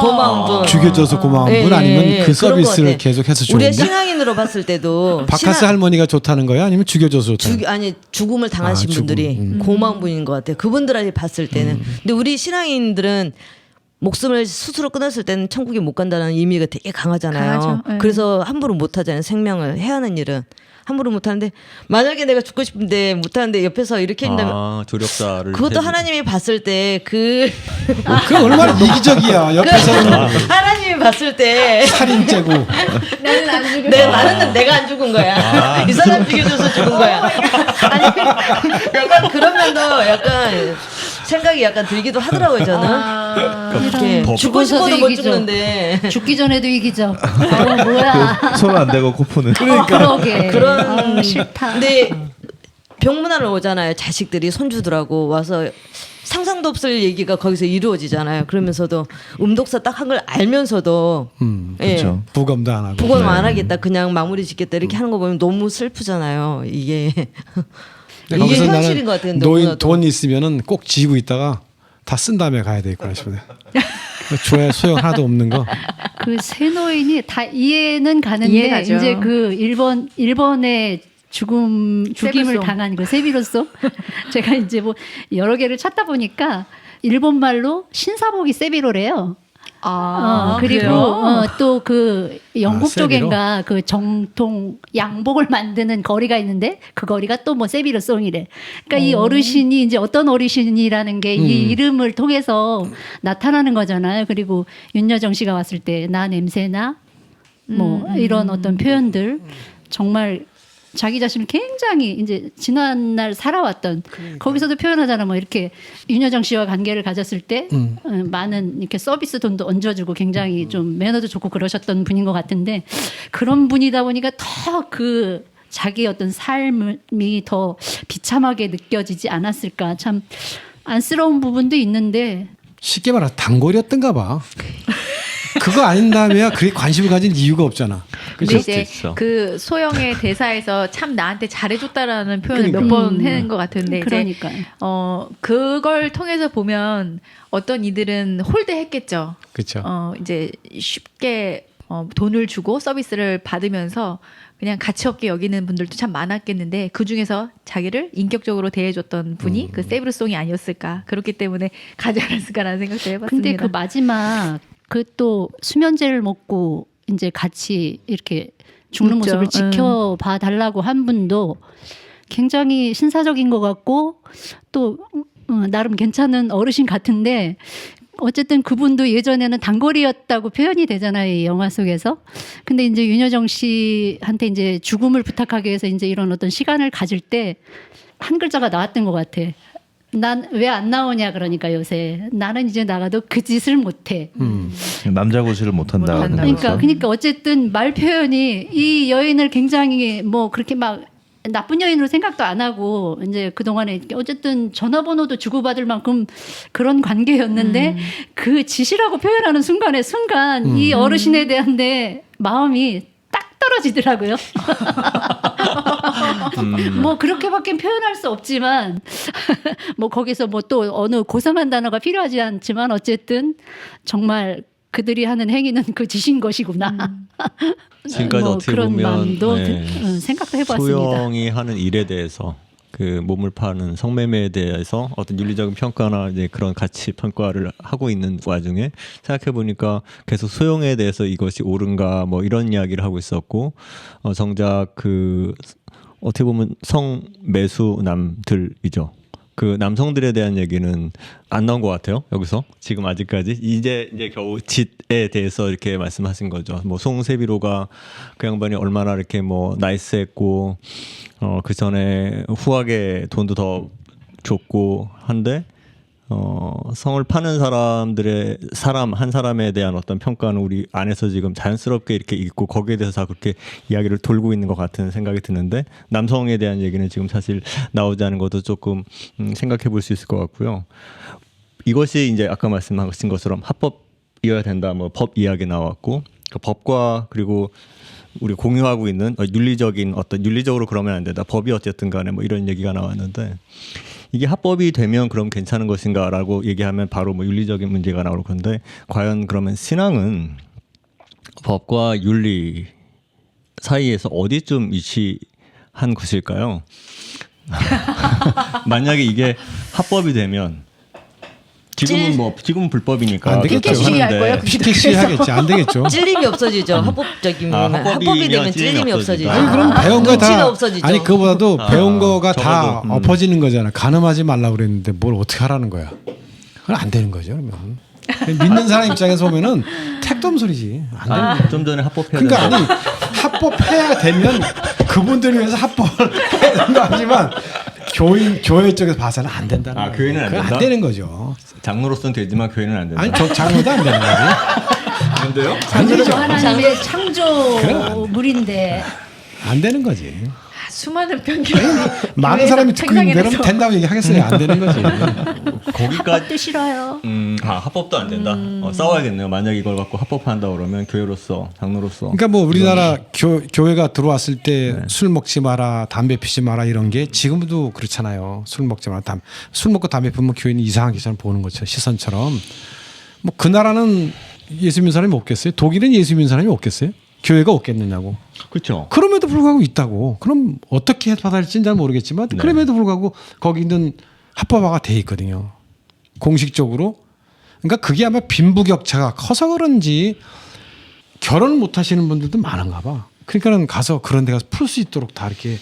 고마운 분. 죽여줘서 고마운 예, 분 아니면 예, 그 그런 것 서비스를 같아. 계속해서 우리가 좋은데. 신앙인으로 봤을 때도 바카스 할머니가 좋다는 거야? 아니면 죽여줘서 좋다는 거야? 아니 죽음을 당하신 죽음. 분들이 고마운 분인 것 같아요. 그분들한테 봤을 때는. 근데 우리 신앙인들은 목숨을 스스로 끊었을 때는 천국에 못 간다는 의미가 되게 강하잖아요. 강하죠. 네. 그래서 함부로 못 하잖아요. 생명을 해하는 일은 함부로 못 하는데 만약에 내가 죽고 싶은데 못 하는데 옆에서 이렇게 한다면 조력사를 그것도 해주고. 하나님이 봤을 때 그 그 얼마나 이기적이야. 옆에서는 하나님이 봤을 때 살인죄고. 나는 안 죽여. 나는 내가 안 죽은 거야. 이 사람 죽여줘서 죽은 거야. 아니, 약간 그런 면도 약간 생각이 약간 들기도 하더라고요 저는. 이렇게 법. 죽고 싶어도 죽어서도 못 이기죠. 죽는데 죽기 전에도 이기죠. 뭐야. 손 안 대고 코프는. 그러게. 그런 싫다. 근데 병문안을 오잖아요. 자식들이 손주들하고 와서 상상도 없을 얘기가 거기서 이루어지잖아요. 그러면서도 음독사 딱 한 걸 알면서도 예, 그렇죠. 부검도 안 하고. 부검 안 하겠다. 그냥 마무리 짓겠다. 이렇게 하는 거 보면 너무 슬프잖아요. 이게 이게 거기서 현실인 것 같아요. 나는 노인 너무나도. 돈 있으면은 꼭 지고 있다가 다 쓴 다음에 가야 되겠구나 싶어요. 조회 소용 하나도 없는 거. 그 새노인이 다 이해는 가는데 이해가죠. 이제 그 일본의 죽임을 세비송. 당한 그 세비로송 제가 이제 뭐 여러 개를 찾다 보니까 일본 말로 신사복이 세비로래요. 그리고 또 그 영국 세비로? 쪽인가 그 정통 양복을 만드는 거리가 있는데 그 거리가 또 뭐 세비로송이래. 그러니까 이 어르신이 이제 어떤 어르신이라는 게 이 이름을 통해서 나타나는 거잖아요. 그리고 윤여정 씨가 왔을 때 나 냄새나 뭐 이런 어떤 표현들 정말 자기 자신을 굉장히 이제 지난날 살아왔던 거기서도 표현하잖아. 뭐 이렇게 윤여정 씨와 관계를 가졌을 때 많은 이렇게 서비스 돈도 얹어주고 굉장히 좀 매너도 좋고 그러셨던 분인 것 같은데 그런 분이다 보니까 더 그 자기 어떤 삶이 더 비참하게 느껴지지 않았을까. 참 안쓰러운 부분도 있는데 쉽게 말해 단골이었던가 봐. 그거 아닌다면 그렇게 관심을 가진 이유가 없잖아. 근데 그렇죠? 이제 있어. 그 소영의 대사에서 참 나한테 잘해줬다라는 표현을 그러니까. 몇 번 해낸 것 같은데 이제 그러니까 그걸 통해서 보면 어떤 이들은 홀대했겠죠. 그렇죠. 이제 쉽게 돈을 주고 서비스를 받으면서 그냥 가치 없게 여기는 분들도 참 많았겠는데 그 중에서 자기를 인격적으로 대해줬던 분이 그 세브르송이 아니었을까. 그렇기 때문에 가지 않았을까라는 생각도 해봤습니다. 근데 그 마지막 그 또 수면제를 먹고 이제 같이 이렇게 죽는 묻죠. 모습을 지켜봐 달라고 한 분도 굉장히 신사적인 것 같고 또 나름 괜찮은 어르신 같은데 어쨌든 그분도 예전에는 단골이었다고 표현이 되잖아요, 이 영화 속에서. 근데 이제 윤여정 씨한테 이제 죽음을 부탁하기 위해서 이제 이런 어떤 시간을 가질 때 한 글자가 나왔던 것 같아. 난 왜 안 나오냐 그러니까 요새 나는 이제 나가도 그 짓을 못해. 남자 고시를 못한다. 못한다. 그러니까 어쨌든 말 표현이 이 여인을 굉장히 뭐 그렇게 막 나쁜 여인으로 생각도 안 하고 이제 그 동안에 어쨌든 전화번호도 주고받을 만큼 그런 관계였는데 그 지시라고 표현하는 순간 이 어르신에 대한 내 마음이 딱 떨어지더라고요. 뭐 그렇게밖에 표현할 수 없지만 뭐 거기서 뭐 또 어느 고상한 단어가 필요하지 않지만 어쨌든 정말 그들이 하는 행위는 그 지신 것이구나. 지금까지 뭐 어떻게 그런 보면 마음도 네, 생각도 해봤습니다. 소영이 하는 일에 대해서 그 몸을 파는 성매매에 대해서 어떤 윤리적인 평가나 이제 그런 가치 평가를 하고 있는 와중에 생각해 보니까 계속 소영에 대해서 이것이 옳은가 뭐 이런 이야기를 하고 있었고 정작 그 어떻게 보면 성매수남들이죠. 그 남성들에 대한 얘기는 안 나온 것 같아요. 여기서 지금 아직까지 이제 겨우 짓에 대해서 이렇게 말씀하신 거죠. 뭐 송세비로가 그 양반이 얼마나 이렇게 뭐 나이스했고 그 전에 후하게 돈도 더 줬고 한데 성을 파는 사람 한 사람에 대한 어떤 평가는 우리 안에서 지금 자연스럽게 이렇게 있고 거기에 대해서 다 그렇게 이야기를 돌고 있는 것 같은 생각이 드는데 남성에 대한 얘기는 지금 사실 나오지 않은 것도 조금 생각해 볼 수 있을 것 같고요. 이것이 이제 아까 말씀하신 것처럼 합법이어야 된다. 뭐 법 이야기 나왔고 그 법과 그리고 우리 공유하고 있는 윤리적인 어떤 윤리적으로 그러면 안 된다. 법이 어쨌든 간에 뭐 이런 얘기가 나왔는데 이게 합법이 되면 그럼 괜찮은 것인가라고 얘기하면 바로 뭐 윤리적인 문제가 나올 건데 과연 그러면 신앙은 법과 윤리 사이에서 어디쯤 위치한 것일까요? 만약에 이게 합법이 되면 지금은 불법이니까 안 되겠죠. 시위할 거예요? 쉽게 시위하겠지. 안 되겠죠. 찔림이 없어지죠. 합법적인 합법이 되면 찔림이 없어지죠. 아니 그럼 배운 거 눈치가 다 없어지죠. 아니 그거보다도 배운 거가 다 적어도, 엎어지는 거잖아. 간음하지 말라 그랬는데 뭘 어떻게 하라는 거야. 그건 안 되는 거죠. 그러면 믿는 사람 입장에서 보면은 택도 없는 소리지. 안 되는 거야. 좀 전에 합법해야 그러니까 된다. 아니 합법해야 되면 그분들을 위해서 합법을 해야 된다 하지만 교회 쪽에서 봐서는 안 된다는 거예요. 교회는 안 그건 된다? 안 되는 거죠. 장로로서는 되지만 교회는 안 된다. 아니 저 장로도 안 되는 거지. 안 돼요? 안 되죠. 하나님의 그럼 창조물인데 안 되는 거지. 수많은 편견. 많은 사람이 듣고 있는데 그럼 된다고 얘기하겠어요? 안 되는 거지. 거기까지 싫어요. 합법도 안 된다. 싸워야겠네요. 만약 이걸 갖고 합법한다 그러면 교회로서 장로로서. 그러니까 뭐 우리나라 교회가 들어왔을 때 술 먹지 마라, 담배 피지 마라 이런 게 지금도 그렇잖아요. 술 먹지 마라, 술 먹고 담배 피면 교회는 이상하게 저는 보는 것처럼 시선처럼. 뭐 그 나라는 예수 믿는 사람이 없겠어요? 독일은 예수 믿는 사람이 없겠어요? 교회가 없겠느냐고. 그렇죠. 그럼에도 불구하고 있다고. 그럼 어떻게 받아야 할지는 잘 모르겠지만 그럼에도 불구하고 거기 있는 합법화가 돼 있거든요. 공식적으로. 그러니까 그게 아마 빈부격차가 커서 그런지 결혼을 못 하시는 분들도 많은가 봐. 그러니까는 가서 그런 데 가서 풀 수 있도록 다 이렇게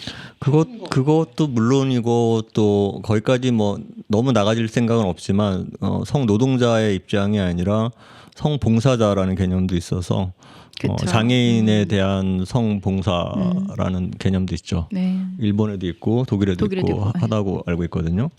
그것도 물론이고 또 거기까지 뭐 너무 나가질 생각은 없지만 성노동자의 입장이 아니라 성봉사자라는 개념도 있어서 장애인에 대한 성봉사라는 개념도 있죠. 네. 일본에도 있고 독일에도 독일에도 있고 있고. 하다고 알고 있거든요.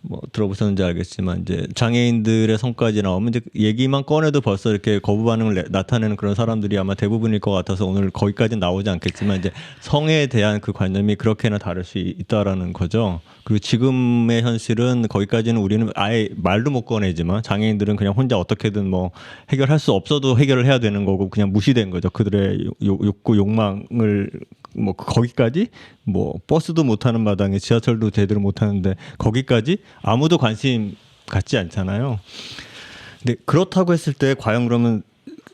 뭐 들어보셨는지 알겠지만 이제 장애인들의 성까지 나오면 이제 얘기만 꺼내도 벌써 이렇게 거부 반응을 나타내는 그런 사람들이 아마 대부분일 것 같아서 오늘 거기까지는 나오지 않겠지만 이제 성에 대한 그 관념이 그렇게나 다를 수 있다라는 거죠. 그리고 지금의 현실은 거기까지는 우리는 아예 말도 못 꺼내지만 장애인들은 그냥 혼자 어떻게든 뭐 해결할 수 없어도 해결을 해야 되는 거고 그냥 무시된 거죠. 그들의 욕구 욕망을 뭐 거기까지 뭐 버스도 못 타는 마당에 지하철도 제대로 못 타는데 거기까지 아무도 관심 갖지 않잖아요. 근데 그렇다고 했을 때 과연 그러면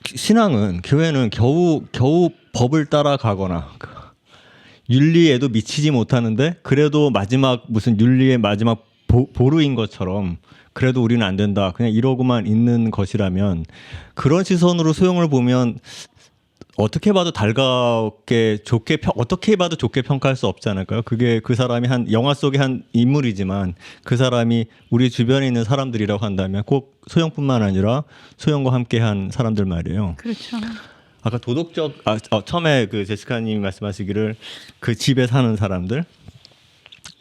신앙은 교회는 겨우 법을 따라가거나 윤리에도 미치지 못하는데 그래도 마지막 무슨 윤리의 마지막 보루인 것처럼 그래도 우리는 안 된다. 그냥 이러고만 있는 것이라면 그런 시선으로 소영을 보면 어떻게 봐도 달갑게 어떻게 봐도 좋게 평가할 수 없지 않을까요? 그게 그 사람이 한 영화 속의 한 인물이지만 그 사람이 우리 주변에 있는 사람들이라고 한다면 꼭 소영뿐만 아니라 소영과 함께한 사람들 말이에요. 그렇죠. 아까 도덕적 처음에 그 제시카님이 말씀하시기를 그 집에 사는 사람들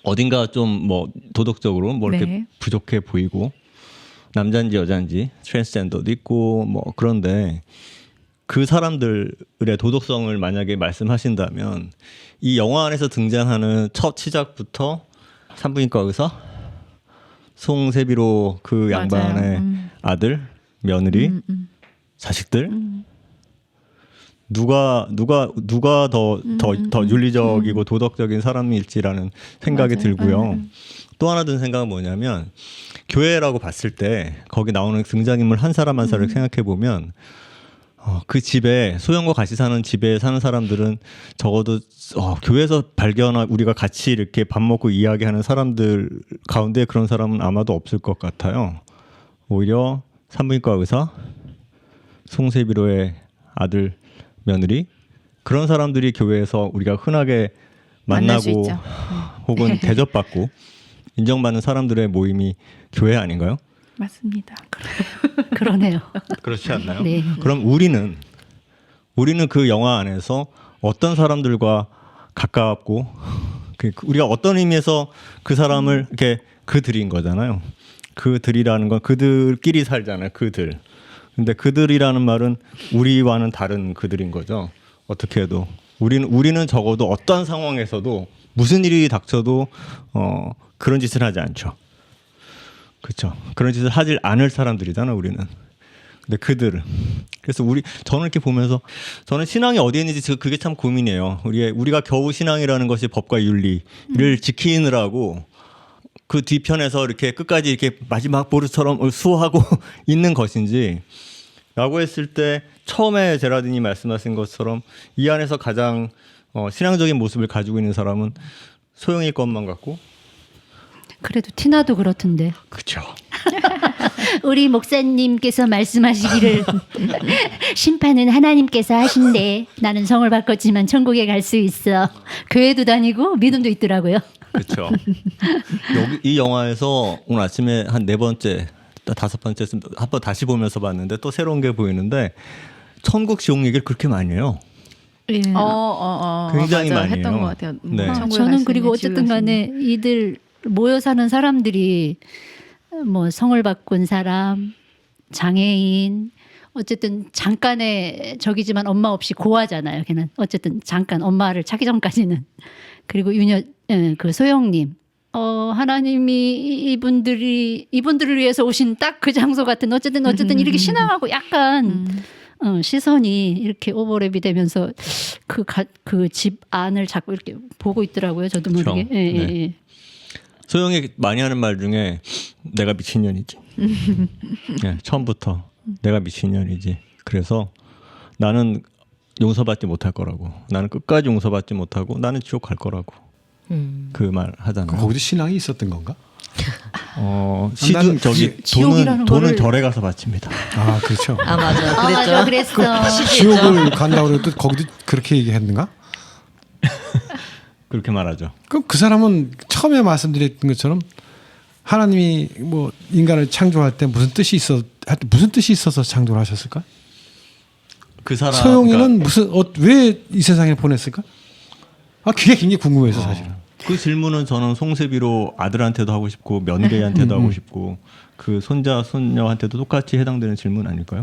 어딘가 좀 뭐 도덕적으로 뭐 이렇게 네. 부족해 보이고 남자인지 여자인지 트랜스젠더도 있고 뭐 그런데 그 사람들의 도덕성을 만약에 말씀하신다면 이 영화 안에서 등장하는 첫 시작부터 산부인과 의사, 송세비로 그 맞아요. 양반의 아들, 며느리, 자식들 누가 더 윤리적이고 도덕적인 사람일지라는 생각이 맞아요. 들고요. 또 하나 든 생각은 뭐냐면 교회라고 봤을 때 거기 나오는 등장인물 한 사람 한 사람을 생각해 보면 그 집에 소영과 같이 사는 집에 사는 사람들은 적어도 교회에서 발견한 우리가 같이 이렇게 밥 먹고 이야기하는 사람들 가운데 그런 사람은 아마도 없을 것 같아요. 오히려 산부인과 의사, 송세비로의 아들, 며느리 그런 사람들이 교회에서 우리가 흔하게 만날 수 만나고 있죠. 혹은 대접받고 인정받는 사람들의 모임이 교회 아닌가요? 맞습니다. 그러네요. 그렇지 않나요? 네. 그럼 우리는 그 영화 안에서 어떤 사람들과 가깝고 우리가 어떤 의미에서 그 사람을 이렇게 그들인 거잖아요. 그들이라는 건 그들끼리 살잖아요. 그들. 근데 그들이라는 말은 우리와는 다른 그들인 거죠. 어떻게 해도 우리는 적어도 어떤 상황에서도 무슨 일이 닥쳐도 그런 짓을 하지 않죠. 그렇죠. 그런 짓을 하지 않을 사람들이잖아 우리는. 근데 그들. 그래서 저는 이렇게 보면서 저는 신앙이 어디에 있는지 그게 참 고민이에요. 우리가 겨우 신앙이라는 것이 법과 윤리를 지키느라고 그 뒤편에서 이렇게 끝까지 이렇게 마지막 보루처럼 수호하고 있는 것인지 라고 했을 때 처음에 제라딘이 말씀하신 것처럼 이 안에서 가장 신앙적인 모습을 가지고 있는 사람은 소영일 것만 같고 그래도 티나도 그렇던데. 그렇죠. 우리 목사님께서 말씀하시기를 심판은 하나님께서 하신대. 나는 성을 바꿨지만 천국에 갈 수 있어. 교회도 다니고 믿음도 있더라고요. 그렇죠. 이 영화에서 오늘 아침에 한 4번째, 5번째 한번 다시 보면서 봤는데 또 새로운 게 보이는데 천국 지옥 얘기를 그렇게 많이 해요. 예. 굉장히 맞아요. 많이 했던 해요. 것 같아요. 네. 천국에 갈 저는 수 그리고 있는, 어쨌든 지옥에 갈 수 간에 이들 모여 사는 사람들이 뭐 성을 바꾼 사람, 장애인, 어쨌든 잠깐의 적이지만 엄마 없이 고아잖아요. 걔는 어쨌든 잠깐 엄마를 찾기 전까지는. 그리고 그 소영님, 하나님이 이분들을 위해서 오신 딱 그 장소 같은 어쨌든 이렇게 신앙하고 약간 시선이 이렇게 오버랩이 되면서 그 집 안을 자꾸 이렇게 보고 있더라고요. 저도 모르게. 그렇죠. 예, 네. 예. 소영이 많이 하는 말 중에 내가 미친년이지. 네, 처음부터 내가 미친년이지. 그래서 나는 용서받지 못할 거라고. 나는 끝까지 용서받지 못하고 나는 지옥 갈 거라고. 그 말 하잖아요. 거기도 신앙이 있었던 건가? 시중 저기 지옥이라는 돈은 거를- 절에 가서 바칩니다. 아 그렇죠. 아 맞아. 맞아, 그랬죠. 그랬어. 지옥을 간다고 그래도 거기도 그렇게 얘기했는가? 그렇게 말하죠. 그럼 그 사람은 처음에 말씀드렸던 것처럼 하나님이 뭐 인간을 창조할 때 무슨 뜻이 있어서 창조를 하셨을까? 그 사람 소영이는 왜 이 세상에 보냈을까? 그게 굉장히 궁금해서 사실은. 그 질문은 저는 송세비로 아들한테도 하고 싶고 며느리한테도 하고 싶고 그 손자 손녀한테도 똑같이 해당되는 질문 아닐까요?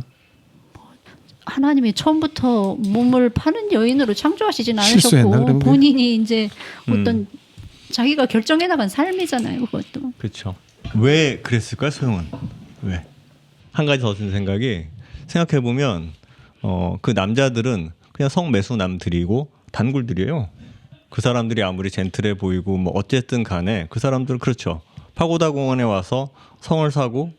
하나님이 처음부터 몸을 파는 여인으로 창조하시진 실수했나, 않으셨고 그러면? 본인이 이제 어떤 자기가 결정해 나간 삶이잖아요. 그것도. 그렇죠. 왜 그랬을까요, 소영은? 왜? 한 가지 더 든 생각이 생각해 보면 그 남자들은 그냥 성매수남들이고 단굴들이에요. 그 사람들이 아무리 젠틀해 보이고 뭐 어쨌든 간에 그 사람들은 그렇죠. 파고다 공원에 와서 성을 사고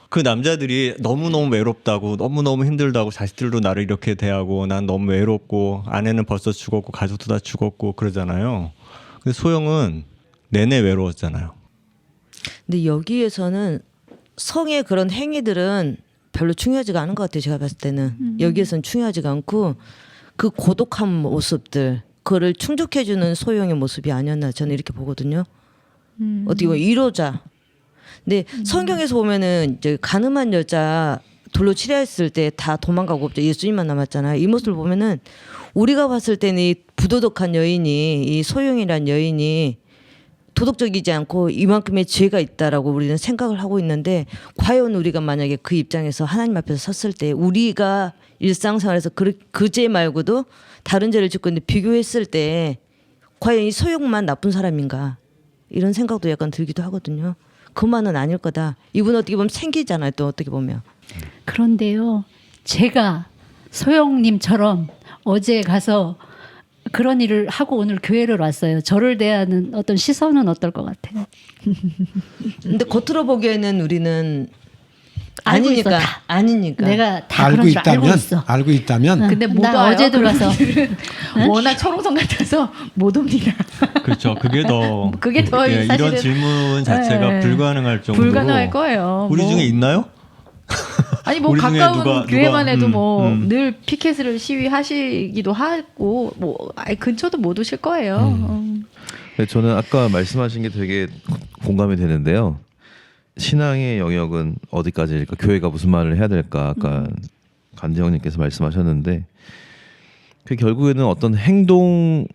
그 남자들이 너무너무 외롭다고 너무너무 힘들다고 자식들도 나를 이렇게 대하고 난 너무 외롭고 아내는 벌써 죽었고 가족도 다 죽었고 그러잖아요. 근데 소영은 내내 외로웠잖아요. 근데 여기에서는 성의 그런 행위들은 별로 중요하지가 않은 것 같아요. 제가 봤을 때는 여기에서는 중요하지가 않고 그 고독한 모습들 그거를 충족해주는 소영의 모습이 아니었나 저는 이렇게 보거든요. 어떻게 보면 위로자. 근데 성경에서 보면은 이제 가늠한 여자 돌로 치려했을 때 다 도망가고 없죠. 예수님만 남았잖아요. 이 모습을 보면은 우리가 봤을 때는 이 부도덕한 여인이 이 소영이란 여인이 도덕적이지 않고 이만큼의 죄가 있다라고 우리는 생각을 하고 있는데 과연 우리가 만약에 그 입장에서 하나님 앞에서 섰을 때 우리가 일상생활에서 그 죄 말고도 다른 죄를 짓고 있는데 비교했을 때 과연 이 소용만 나쁜 사람인가 이런 생각도 약간 들기도 하거든요. 그만은 아닐 거다. 이분 어떻게 보면 생기잖아요. 또 어떻게 보면. 그런데요, 제가 소영님처럼 어제 가서 그런 일을 하고 오늘 교회를 왔어요. 저를 대하는 어떤 시선은 어떨 것 같아요? 근데 겉으로 보기에는 우리는 알고 아니니까 있어, 다. 아니니까. 내가 다 알고 그런 줄 알고 있다면 있어. 알고 있다면 근데 못 나 와요. 어제도 그런 가서 분들은 워낙 철옹성 같아서 못 옵니다. 그렇죠. 그게 더 그게 더 예, 사실은 이런 질문 자체가 네. 불가능할 정도로 불가능할 거예요. 우리 뭐. 중에 있나요? 아니 뭐 우리 중에 가까운 교회만 해도 뭐 음. 늘 피켓을 시위하시기도 하고 뭐 아예 근처도 못 오실 거예요. 네, 저는 아까 말씀하신 게 되게 공감이 되는데요. 신앙의 영역은 어디까지일까? 교회가 무슨 말을 해야 될까? 아까 간재형님께서 말씀하셨는데 그 결국에는 어떤 행동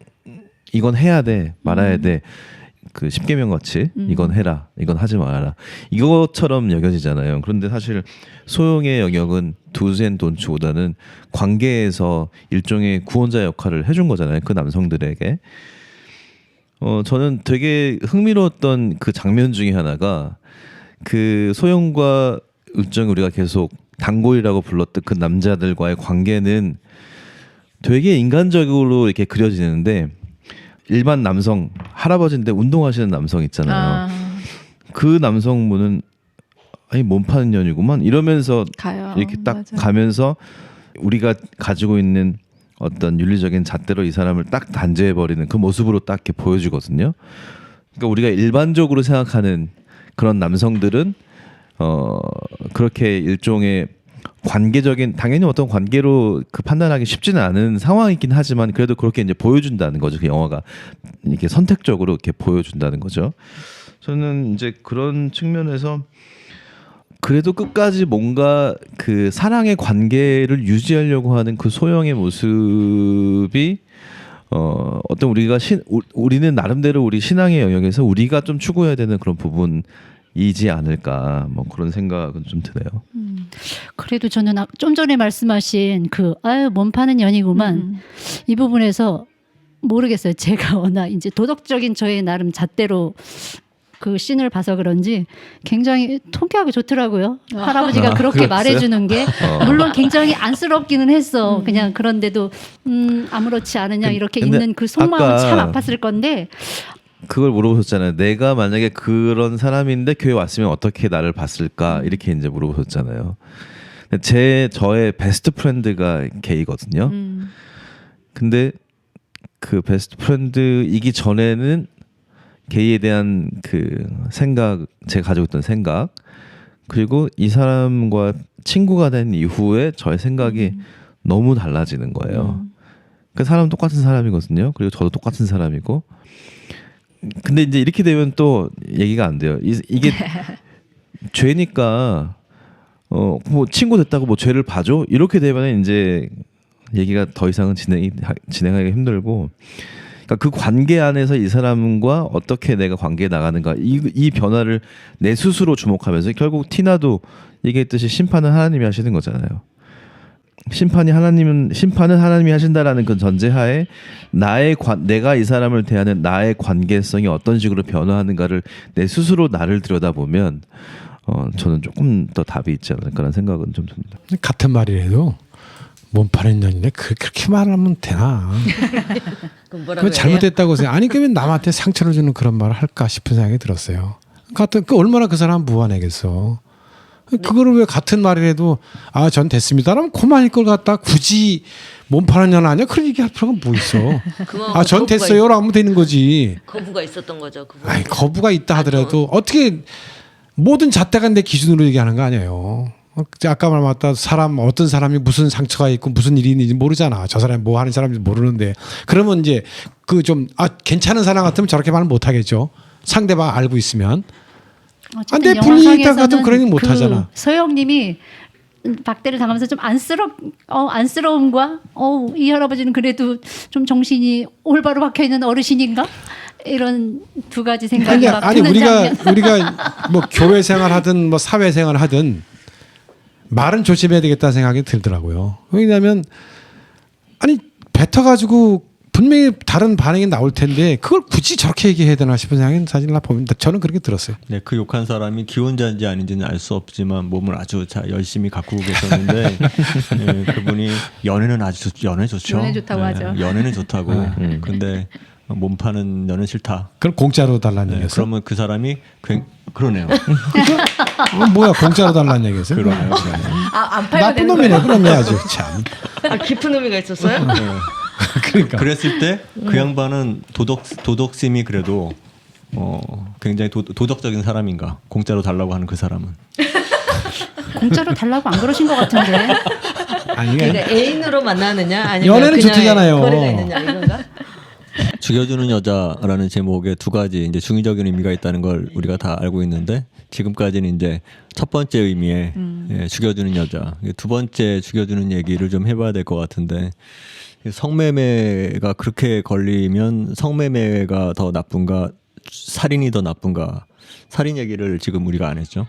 이건 해야 돼 말아야 돼. 그 10계명 같이 이건 해라 이건 하지 말아라 이것처럼 여겨지잖아요. 그런데 사실 소용의 영역은 do's and don'ts보다는 관계에서 일종의 구원자 역할을 해준 거잖아요. 그 남성들에게. 저는 되게 흥미로웠던 그 장면 중에 하나가 그 소영과 일종의 우리가 계속 단골이라고 불렀던 그 남자들과의 관계는 되게 인간적으로 이렇게 그려지는데 일반 남성 할아버지인데 운동하시는 남성 있잖아요. 그 남성분은 아니 몸 파는 년이구만 이러면서 가요. 이렇게 딱 맞아. 가면서 우리가 가지고 있는 어떤 윤리적인 잣대로 이 사람을 딱 단죄해 버리는 그 모습으로 딱 이렇게 보여주거든요. 그러니까 우리가 일반적으로 생각하는 그런 남성들은 그렇게 일종의 관계적인 당연히 어떤 관계로 그 판단하기 쉽지는 않은 상황이긴 하지만 그래도 그렇게 이제 보여준다는 거죠. 그 영화가 이렇게 선택적으로 이렇게 보여준다는 거죠. 저는 이제 그런 측면에서 그래도 끝까지 뭔가 그 사랑의 관계를 유지하려고 하는 그 소영의 모습이 어떤 우리는 나름대로 우리 신앙의 영역에서 우리가 좀 추구해야 되는 그런 부분이지 않을까 뭐 그런 생각은 좀 드네요. 그래도 저는 좀 전에 말씀하신 몸 파는 년이구만 이 부분에서 모르겠어요. 제가 워낙 이제 도덕적인 저의 나름 잣대로 그 씬을 봐서 그런지 굉장히 통쾌하고 좋더라고요. 할아버지가 그렇게 그랬어요? 말해주는 게 물론 굉장히 안쓰럽기는 했어. 그냥 그런데도 아무렇지 않으냐 이렇게 근데 있는 그 속마음은 아까 참 아팠을 건데 그걸 물어보셨잖아요. 내가 만약에 그런 사람인데 교회 왔으면 어떻게 나를 봤을까 이렇게 이제 물어보셨잖아요. 저의 베스트 프렌드가 게이거든요. 근데 그 베스트 프렌드이기 전에는 게이에 대한 그 생각, 제가 가지고 있던 생각, 그리고 이 사람과 친구가 된 이후에 저의 생각이 너무 달라지는 거예요. 그 사람은 똑같은 사람이거든요. 그리고 저도 똑같은 사람이고. 근데 이제 이렇게 되면 또 얘기가 안 돼요. 이게 죄니까 뭐 친구 됐다고 뭐 죄를 봐줘? 이렇게 되면 이제 얘기가 더 이상은 진행하기가 힘들고. 그러니까 그 관계 안에서 이 사람과 어떻게 내가 관계에 나가는가 이 변화를 내 스스로 주목하면서 결국 티나도 얘기했듯이 심판은 하나님이 하시는 거잖아요. 심판은 하나님이 하신다라는 그 전제하에 내가 이 사람을 대하는 나의 관계성이 어떤 식으로 변화하는가를 내 스스로 나를 들여다보면 저는 조금 더 답이 있지 않을까라는 생각은 좀 듭니다. 같은 말이라도 몸 파는 년인데 그렇게 말하면 되나? 그건 잘못됐다고 생각. 아니 그러면 남한테 상처를 주는 그런 말을 할까 싶은 생각이 들었어요. 같은 얼마나 그 사람 무안하겠어. 그거를 왜 같은 말이라도 전 됐습니다라면 그만일 걸 갖다 굳이 몸 파는 년 아니야? 그런 얘기할 필요가 뭐 있어? 전 됐어요라고 하면 되는 거지. 거부가 있었던 거죠. 거부가 있다 하더라도 어떻게 모든 잣대가 내 기준으로 얘기하는 거 아니에요. 아까 말했다 사람 어떤 사람이 무슨 상처가 있고 무슨 일이 있는지 모르잖아. 저 사람이 뭐 하는 사람인지 모르는데 그러면 이제 그 좀 괜찮은 사람 같으면 저렇게 말을 못 하겠죠. 상대방 알고 있으면. 내 분위기 있다 같으면 그런 얘기 못 하잖아. 서영님이 박대를 당하면서 좀 안쓰러움과 이 할아버지는 그래도 좀 정신이 올바로 박혀 있는 어르신인가? 이런 두 가지 생각이 막 아니 드는 장면. 우리가 뭐 교회 생활하든 뭐 사회 생활하든 말은 조심해야 되겠다는 생각이 들더라고요. 왜냐하면 아니 뱉어가지고 분명히 다른 반응이 나올 텐데 그걸 굳이 저렇게 얘기해야 되나 싶은 생각이 사실 나 보면 저는 그렇게 들었어요. 네, 그 욕한 사람이 기혼자인지 아닌지는 알 수 없지만 몸을 아주 열심히 가꾸고 계셨는데 네, 그분이 연애는 아주 연애 좋죠. 연애 좋다고 하죠. 연애는 좋다고. 근데 몸 파는 연애 싫다. 그럼 공짜로 달라는 네, 얘기였어. 그러면 그 사람이 그러네요. 뭐야 공짜로 달라는 얘기였어요? 그러네요. 안 팔면 나쁜 되는 놈이네. 거예요. 그러면 아주 참. 아, 깊은 의미가 있었어요? 그러니까. 그랬을 때 그 양반은 도덕심이 그래도 굉장히 도덕적인 사람인가? 공짜로 달라고 하는 그 사람은. 공짜로 달라고 안 그러신 것 같은데. 아니 그러니까 애인으로 만나느냐 아니면 연애는 그녀의 좋대잖아요. 거래가 있느냐 이건가? 죽여주는 여자라는 제목에 두 가지 이제 중의적인 의미가 있다는 걸 우리가 다 알고 있는데 지금까지는 이제 첫 번째 의미의 예, 죽여주는 여자, 두 번째 죽여주는 얘기를 좀 해봐야 될 것 같은데 성매매가 그렇게 걸리면 성매매가 더 나쁜가, 살인이 더 나쁜가? 살인 얘기를 지금 우리가 안 했죠.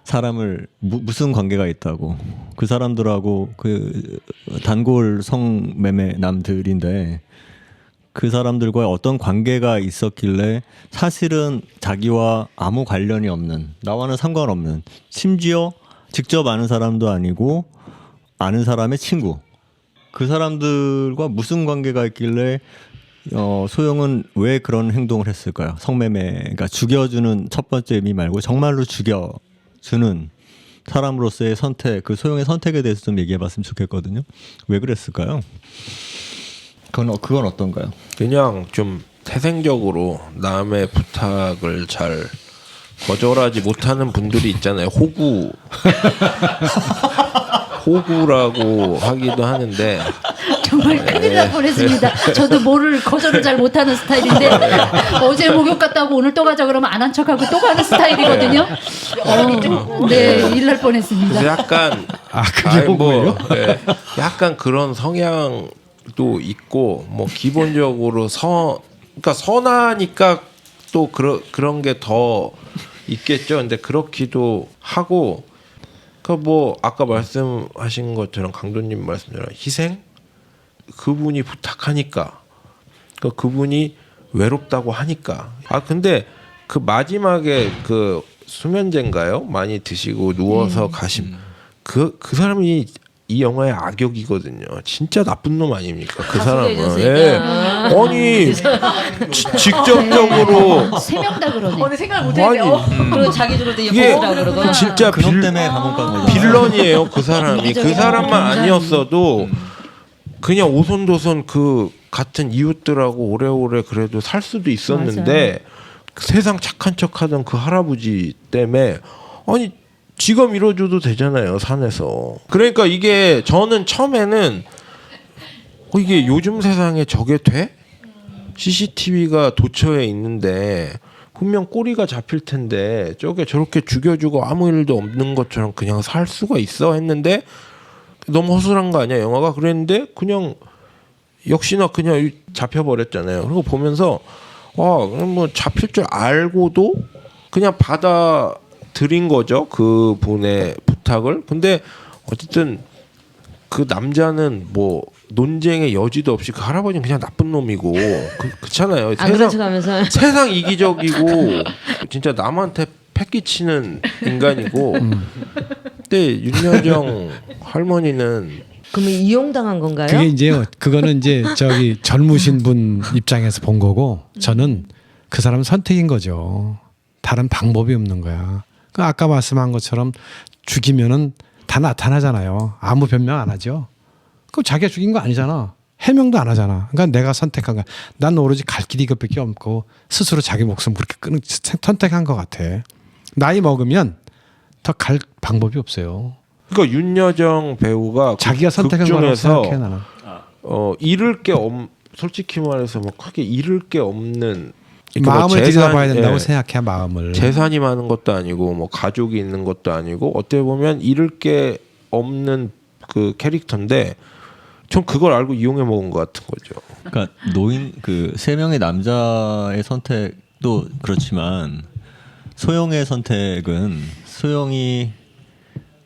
사람을 무슨 관계가 있다고 그 사람들하고 그 단골 성매매 남들인데. 그 사람들과 어떤 관계가 있었길래 사실은 자기와 아무 관련이 없는 나와는 상관없는 심지어 직접 아는 사람도 아니고 아는 사람의 친구 그 사람들과 무슨 관계가 있길래 소영은 왜 그런 행동을 했을까요? 성매매가 죽여주는 첫 번째 의미 말고 정말로 죽여주는 사람으로서의 선택 그 소영의 선택에 대해서 좀 얘기해봤으면 좋겠거든요. 왜 그랬을까요? 그건 어떤가요? 그냥 좀 태생적으로 남의 부탁을 잘 거절하지 못하는 분들이 있잖아요. 호구라고 하기도 하는데 정말 큰일 날 뻔했습니다. 저도 뭐를 거절을 잘 못하는 스타일인데 어제 목욕 갔다 오고 오늘 또 가자 그러면 안 한 척하고 또 가는 스타일이거든요. 네, 일 날 뻔했습니다. 그래서 약간 그게 호구예요? 약간 그런 성향도 있고 뭐 기본적으로 그러니까 선하니까 또 그런 게 더 있겠죠. 근데 그렇기도 하고 그러니까 뭐 아까 말씀하신 것처럼 강도님 말씀처럼 희생 그분이 부탁하니까 그분이 외롭다고 하니까 근데 그 마지막에 그 수면제인가요? 많이 드시고 누워서 가신 그 사람이 이 영화의 악역이거든요. 진짜 나쁜 놈 아닙니까? 그 사람은. 예. 아니 직접적으로 세 명 다 그러네. 오늘 생각을 못했네요. 그리고 자기 죽을 때 이게 예뻐지라 그러고 진짜 그놈 때문에 감옥 간 거죠. 빌런이에요. 그 사람이. 그 사람만 아니었어도 그냥 오손도손 그 같은 이웃들하고 오래오래 그래도 살 수도 있었는데 세상 착한 척하던 그 할아버지 때문에 아니 지가 밀어줘도 되잖아요. 산에서. 그러니까 이게 저는 처음에는 이게 요즘 세상에 저게 돼? CCTV가 도처에 있는데 분명 꼬리가 잡힐 텐데 저렇게 죽여주고 아무 일도 없는 것처럼 그냥 살 수가 있어 했는데 너무 허술한 거 아니야 영화가? 그랬는데 그냥 역시나 그냥 잡혀버렸잖아요. 그리고 보면서 뭐 잡힐 줄 알고도 그냥 받아들인 거죠. 그 분의 부탁을. 근데 어쨌든 그 남자는 뭐 논쟁의 여지도 없이 그 할아버지는 그냥 나쁜 놈이고 그렇잖아요. 안 그런 척하면서 세상 이기적이고 진짜 남한테 패기치는 인간이고. 근데 윤여정 할머니는 그러면 이용당한 건가요? 그게 이제 그거는 이제 저기 젊으신 분 입장에서 본 거고 저는 그 사람 선택인 거죠. 다른 방법이 없는 거야. 그 아까 말씀한 것처럼 죽이면은 다 나타나잖아요. 아무 변명 안 하죠. 그럼 자기가 죽인 거 아니잖아. 해명도 안 하잖아. 그러니까 내가 선택한 거야. 난 오로지 갈 길이 이것밖에 없고 스스로 자기 목숨 그렇게 선택한 것 같아. 나이 먹으면 더 갈 방법이 없어요. 그러니까 윤여정 배우가 자기가 선택한 거라고 생각해 나는. 잃을 게 솔직히 말해서 뭐 크게 잃을 게 없는 마음을 들여다봐야 된다고 생각해. 마음을. 재산이 많은 것도 아니고 뭐 가족이 있는 것도 아니고 어떻게 보면 잃을 게 없는 그 캐릭터인데 전 그걸 알고 이용해 먹은 것 같은 거죠. 그러니까 노인 그 세 명의 남자의 선택도 그렇지만 소영의 선택은 소영이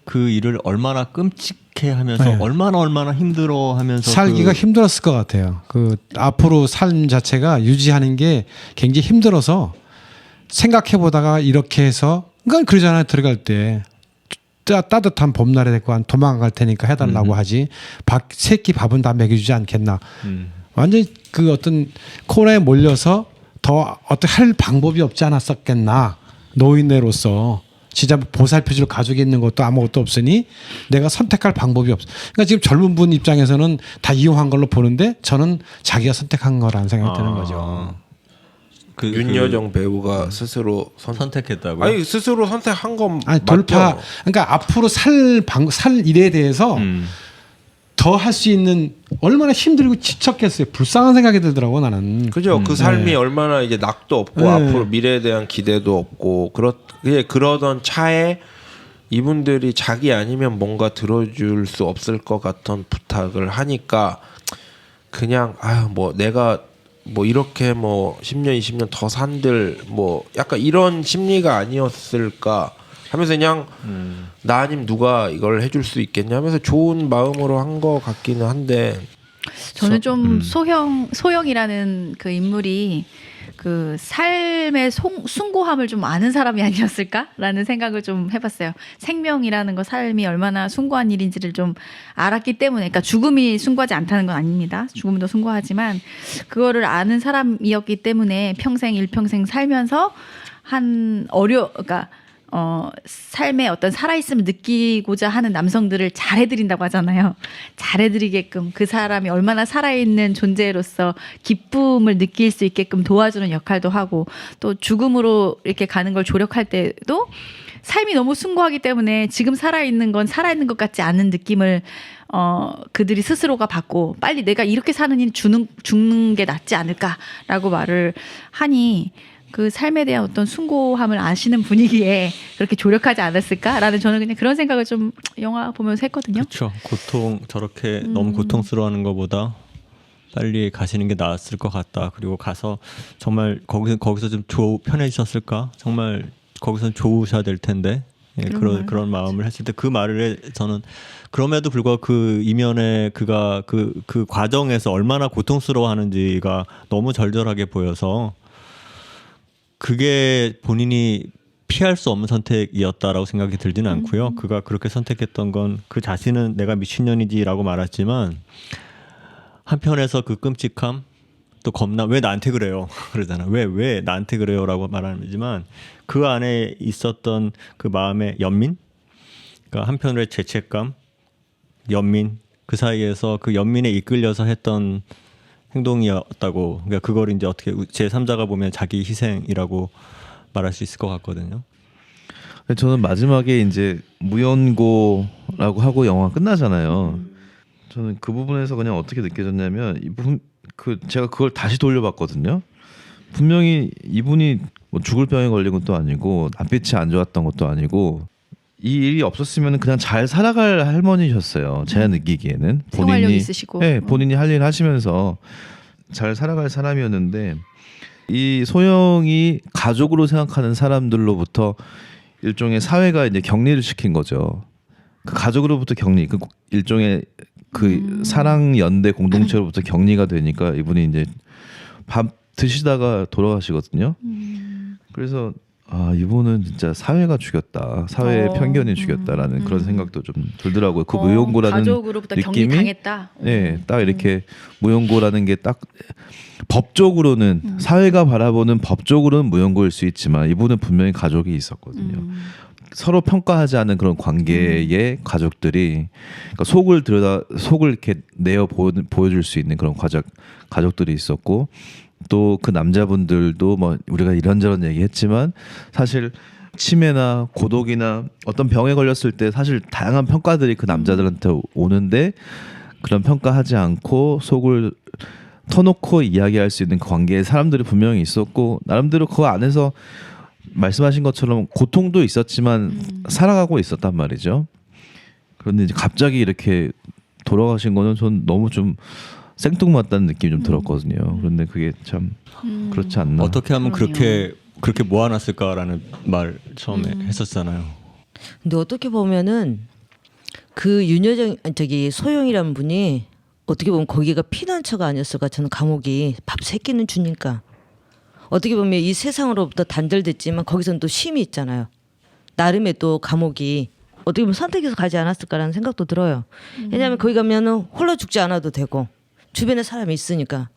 그 일을 얼마나 끔찍해하면서 네. 얼마나 힘들어하면서 살기가 힘들었을 것 같아요. 그 앞으로 삶 자체가 유지하는 게 굉장히 힘들어서 생각해 보다가 이렇게 해서 그러니까 그러잖아요. 들어갈 때 따뜻한 봄날에 데리고 도망갈 테니까 해달라고 하지. 새끼 밥은 다 먹여주지 않겠나. 완전히 그 어떤 코너에 몰려서 더 어떻게 할 방법이 없지 않았었겠나. 노인네로서 진짜 보살펴줄 가족이 있는 것도 아무것도 없으니 내가 선택할 방법이 없어. 그러니까 지금 젊은 분 입장에서는 다 이용한 걸로 보는데 저는 자기가 선택한 거라는 생각이 드는 거죠. 윤여정 배우가 스스로 선택했다고요? 아니 스스로 선택한 건 아니 맞죠? 돌파. 그러니까 앞으로 살 일에 대해서 더 할 수 있는 얼마나 힘들고 지쳤겠어요. 불쌍한 생각이 들더라고 나는. 그죠. 그 삶이 네. 얼마나 이제 낙도 없고 네. 앞으로 미래에 대한 기대도 없고 그러던 차에 이분들이 자기 아니면 뭔가 들어줄 수 없을 것 같은 부탁을 하니까 그냥 아유 뭐 내가 뭐 이렇게 뭐 10년 20년 더 산들 뭐 약간 이런 심리가 아니었을까 하면서 그냥 나 아니면 누가 이걸 해줄 수 있겠냐 하면서 좋은 마음으로 한 것 같기는 한데 저는 좀 소영이라는 그 인물이 그 삶의 숭고함을 좀 아는 사람이 아니었을까라는 생각을 좀 해봤어요. 생명이라는 거, 삶이 얼마나 숭고한 일인지를 좀 알았기 때문에, 그러니까 죽음이 숭고하지 않다는 건 아닙니다. 죽음도 숭고하지만 그거를 아는 사람이었기 때문에 일평생 살면서 그러니까 삶의 어떤 살아있음을 느끼고자 하는 남성들을 잘해드린다고 하잖아요. 잘해드리게끔 그 사람이 얼마나 살아있는 존재로서 기쁨을 느낄 수 있게끔 도와주는 역할도 하고, 또 죽음으로 이렇게 가는 걸 조력할 때도 삶이 너무 숭고하기 때문에 지금 살아있는 건 살아있는 것 같지 않은 느낌을 그들이 스스로가 받고 빨리 내가 이렇게 사느니 죽는 게 낫지 않을까라고 말을 하니 그 삶에 대한 어떤 숭고함을 아시는 분위기에 그렇게 조력하지 않았을까라는 저는 그냥 그런 생각을 좀 영화 보면서 했거든요. 그렇죠. 저렇게 너무 고통스러워하는 것보다 빨리 가시는 게 나았을 것 같다. 그리고 가서 정말 거기서 좀 편해지셨을까? 정말 거기서 좋으셔야 될 텐데. 예, 그런 마음을 했을 때 그 말을 저는 그럼에도 불구하고 그 이면에 그가 그 과정에서 얼마나 고통스러워하는지가 너무 절절하게 보여서 그게 본인이 피할 수 없는 선택이었다라고 생각이 들지는 않고요. 그가 그렇게 선택했던 건 그 자신은 내가 미친년이지라고 말했지만 한편에서 그 끔찍함 또 겁나 왜 나한테 그래요 그러잖아. 왜 나한테 그래요라고 말하지만 그 안에 있었던 그 마음의 연민, 그러니까 한편으로의 죄책감, 연민, 그 사이에서 그 연민에 이끌려서 했던 행동이었다고. 그러니까 그걸 이제 어떻게 제3자가 보면 자기 희생이라고 말할 수 있을 것 같거든요. 저는 마지막에 이제 무연고라고 하고 영화 끝나잖아요. 저는 그 부분에서 그냥 어떻게 느껴졌냐면 제가 그걸 다시 돌려봤거든요. 분명히 이분이 뭐 죽을 병에 걸린 것도 아니고 낯빛이 안 좋았던 것도 아니고 이 일이 없었으면 그냥 잘 살아갈 할머니셨어요. 제가 느끼기에는 생활력 있으시고, 네, 본인이 할 일 하시면서 잘 살아갈 사람이었는데 이 소영이 가족으로 생각하는 사람들로부터 일종의 사회가 이제 격리를 시킨 거죠. 그 가족으로부터 격리, 그 일종의 그 사랑 연대 공동체로부터 격리가 되니까 이분이 이제 밥 드시다가 돌아가시거든요. 그래서 이분은 진짜 사회가 죽였다, 사회의 편견이 죽였다라는 그런 생각도 좀 들더라고요. 그 무용고라는 가족으로부터 느낌이 격리당했다. 네, 딱 이렇게 무용고라는 게 딱 법적으로는 사회가 바라보는 법적으로는 무용고일 수 있지만 이분은 분명히 가족이 있었거든요. 서로 평가하지 않는 그런 관계의 가족들이, 그러니까 속을 이렇게 보여줄 수 있는 그런 가족들이 있었고, 또 그 남자분들도 뭐 우리가 이런저런 얘기했지만 사실 치매나 고독이나 어떤 병에 걸렸을 때 사실 다양한 평가들이 그 남자들한테 오는데 그런 평가하지 않고 속을 터놓고 이야기할 수 있는 관계의 사람들이 분명히 있었고, 나름대로 그 안에서 말씀하신 것처럼 고통도 있었지만 살아가고 있었단 말이죠. 그런데 이제 갑자기 이렇게 돌아가신 거는 전 너무 좀 생뚱맞다는 느낌이 좀 들었거든요. 그런데 그게 참 그렇지 않나. 어떻게 하면 그럼요. 그렇게 모아놨을까라는 말 처음에 했었잖아요. 근데 어떻게 보면은 그 윤여정 소영이라는 분이 어떻게 보면 거기가 피난처가 아니었을까. 저는 감옥이 밥 3끼는 주니까 어떻게 보면 이 세상으로부터 단절됐지만 거기서는 또 쉼이 있잖아요. 나름의 또 감옥이 어떻게 보면 선택해서 가지 않았을까라는 생각도 들어요. 왜냐하면 거기 가면은 홀로 죽지 않아도 되고 주변에 사람이 있으니까.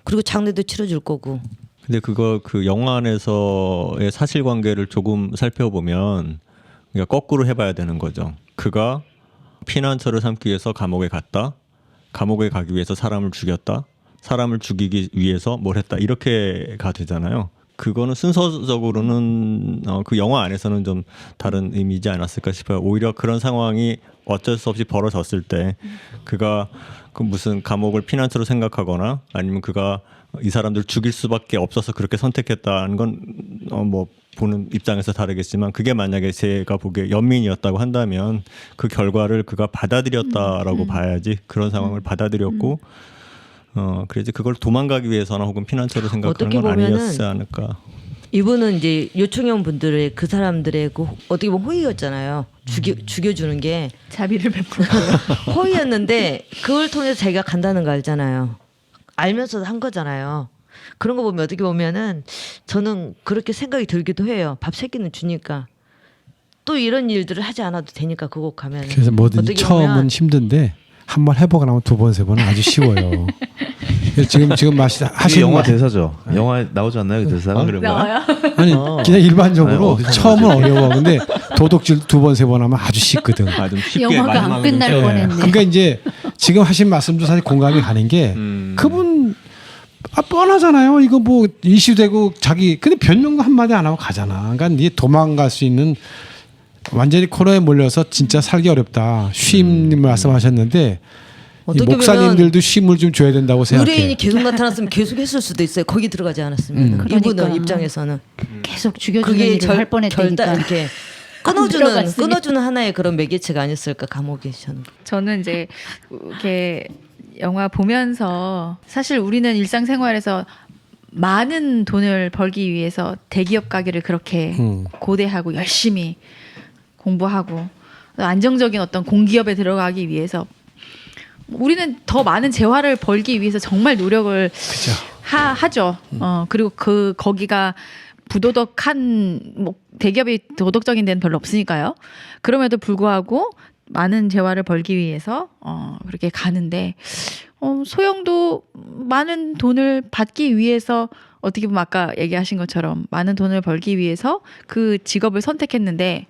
그리고 장례도 치러줄 거고. 근데 그 영화 안에서의 사실관계를 조금 살펴보면 그러니까 거꾸로 해봐야 되는 거죠. 그가 피난처를 삼기 위해서 감옥에 갔다. 감옥에 가기 위해서 사람을 죽였다. 사람을 죽이기 위해서 뭘 했다. 이렇게가 되잖아요. 그거는 순서적으로는 그 영화 안에서는 좀 다른 의미지 않았을까 싶어요. 오히려 그런 상황이 어쩔 수 없이 벌어졌을 때 그가 그 무슨 감옥을 피난처로 생각하거나 아니면 그가 이 사람들 죽일 수밖에 없어서 그렇게 선택했다는 건 뭐 보는 입장에서 다르겠지만 그게 만약에 제가 보기에 연민이었다고 한다면 그 결과를 그가 받아들였다라고 봐야지. 그런 상황을 받아들였고 그래서 그걸 도망가기 위해서나 혹은 피난처로 생각하는 건 아니었지 않을까. 이분은 이제 요청형 분들의 그 사람들의 그 어떻게 보면 호의였잖아요. 죽여주는 게 자비를 베풀고 호의였는데 그걸 통해서 자기가 간다는 거 알잖아요. 알면서도 한 거잖아요. 그런 거 보면 어떻게 보면은 저는 그렇게 생각이 들기도 해요. 밥 3끼는 주니까 또 이런 일들을 하지 않아도 되니까 그곳 가면. 그래서 뭐든지 처음은 힘든데 한 번 해보고 나면 2번, 3번은 아주 쉬워요. 지금 그게 하시는 영화 말- 대사죠. 영화에 나오지 않나요 그 대사가? 그런 거야? 나와요. 아니 그냥 일반적으로 아니, 어디서 처음은 나오지? 어려워. 근데 도덕질 2번, 3번 하면 아주 쉽거든. 좀 쉽게 영화가 안 마지막으로 끝날 좀- 뻔했네. 그러니까 이제 지금 하신 말씀도 사실 공감이 가는 게 그분 뻔하잖아요. 이거 뭐 이슈되고 자기 근데 변명도 한마디 안 하고 가잖아. 그러니까 네 도망갈 수 있는 완전히 코너에 몰려서 진짜 살기 어렵다. 쉼님 말씀하셨는데 이 어떻게 목사님들도 쉼을 좀 줘야 된다고 생각해. 의뢰인이 계속 나타났으면 계속 했을 수도 있어요. 거기 들어가지 않았으면. 그러니까. 이분은 입장에서는 계속 죽여주는 그게 일을 할 뻔했다니까. 결단 이렇게 끊어주는 하나의 그런 매개체가 아니었을까 감옥에 저는. 저는 이제 이렇게 영화 보면서 사실 우리는 일상생활에서 많은 돈을 벌기 위해서 대기업 가기를 그렇게 고대하고 열심히 공부하고 안정적인 어떤 공기업에 들어가기 위해서 우리는 더 많은 재화를 벌기 위해서 정말 노력을 그죠. 하죠. 그리고 거기가 부도덕한 뭐 대기업이 도덕적인 데는 별로 없으니까요. 그럼에도 불구하고 많은 재화를 벌기 위해서 그렇게 가는데 소영도 많은 돈을 받기 위해서 어떻게 보면 아까 얘기하신 것처럼 많은 돈을 벌기 위해서 그 직업을 선택했는데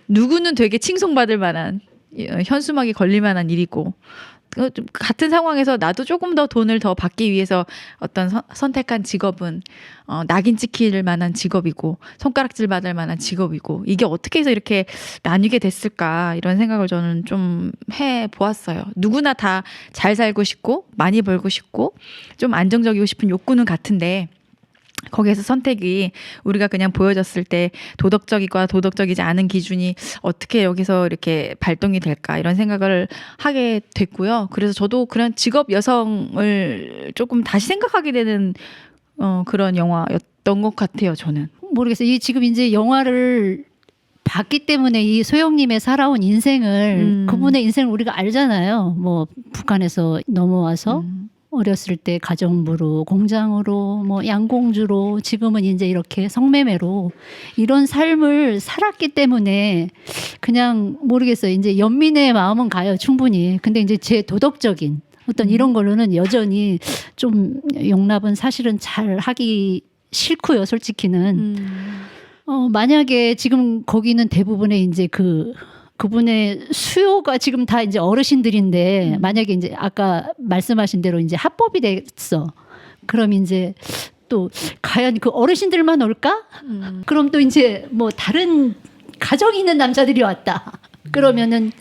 누구는 되게 칭송받을 만한 현수막이 걸릴 만한 일이고 좀 같은 상황에서 나도 조금 더 돈을 더 받기 위해서 어떤 선택한 직업은 낙인 찍힐 만한 직업이고 손가락질 받을 만한 직업이고 이게 어떻게 해서 이렇게 나뉘게 됐을까 이런 생각을 저는 좀 해보았어요. 누구나 다 잘 살고 싶고 많이 벌고 싶고 좀 안정적이고 싶은 욕구는 같은데 거기에서 선택이 우리가 그냥 보여졌을 때 도덕적이거나 도덕적이지 않은 기준이 어떻게 여기서 이렇게 발동이 될까 이런 생각을 하게 됐고요. 그래서 저도 그런 직업 여성을 조금 다시 생각하게 되는 그런 영화였던 것 같아요. 저는. 모르겠어요. 이 지금 이제 영화를 봤기 때문에 이 소영님의 살아온 인생을 그분의 인생을 우리가 알잖아요. 뭐 북한에서 넘어와서 어렸을 때 가정부로 공장으로 뭐 양공주로 지금은 이제 이렇게 성매매로 이런 삶을 살았기 때문에 그냥 모르겠어요. 이제 연민의 마음은 가요. 충분히. 근데 이제 제 도덕적인 어떤 이런 걸로는 여전히 좀 용납은 사실은 잘 하기 싫고요. 솔직히는. 만약에 지금 거기는 대부분의 이제 그분의 수요가 지금 다 이제 어르신들인데 만약에 이제 아까 말씀하신 대로 이제 합법이 됐어. 그럼 이제 또 과연 그 어르신들만 올까? 그럼 또 이제 뭐 다른 가정이 있는 남자들이 왔다. 그러면은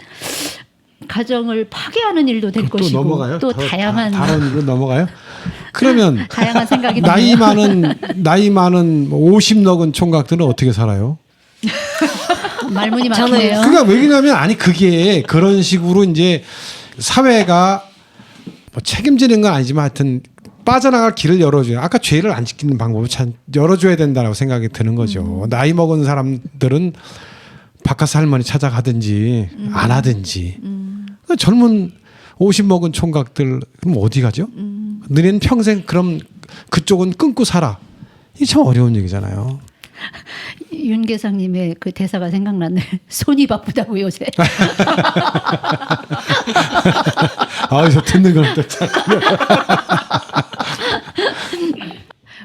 가정을 파괴하는 일도 될 또 것이고 넘어가요? 또 다양한 다른 거 넘어가요? 그러면 다양한 생각이 나이 드네요. 많은 50 넘은 총각들은 어떻게 살아요? 말문이 막히네요. 그러니까 왜냐면 아니 그게 그런 식으로 이제 사회가 뭐 책임지는 건 아니지만 하여튼 빠져나갈 길을 열어줘요. 아까 죄를 안 지키는 방법을 참 열어줘야 된다고 생각이 드는 거죠. 나이 먹은 사람들은 바깥 할머니 찾아가든지 안 하든지 젊은 50 먹은 총각들 그럼 어디 가죠? 너희는 평생 그럼 그쪽은 끊고 살아. 이게 참 어려운 얘기잖아요. 윤계상님의 그 대사가 생각나네. 손이 바쁘다고 요새. 아, 저 듣는 건 또 참.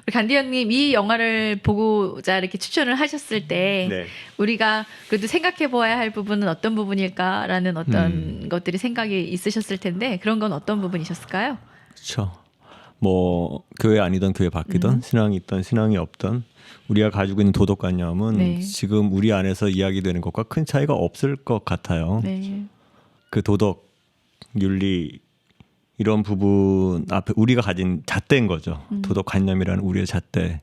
우리 간디 형님 이 영화를 보고자 이렇게 추천을 하셨을 때 네. 우리가 그래도 생각해 보아야 할 부분은 어떤 부분일까라는 어떤 것들이 생각이 있으셨을 텐데 그런 건 어떤 부분이셨을까요? 그렇죠. 뭐 교회 아니던 교회 바뀌던 신앙이 있던 신앙이 없던 우리가 가지고 있는 도덕관념은 네. 지금 우리 안에서 이야기되는 것과 큰 차이가 없을 것 같아요. 네. 그 도덕, 윤리 이런 부분 앞에 우리가 가진 잣대인 거죠. 도덕관념이라는 우리의 잣대.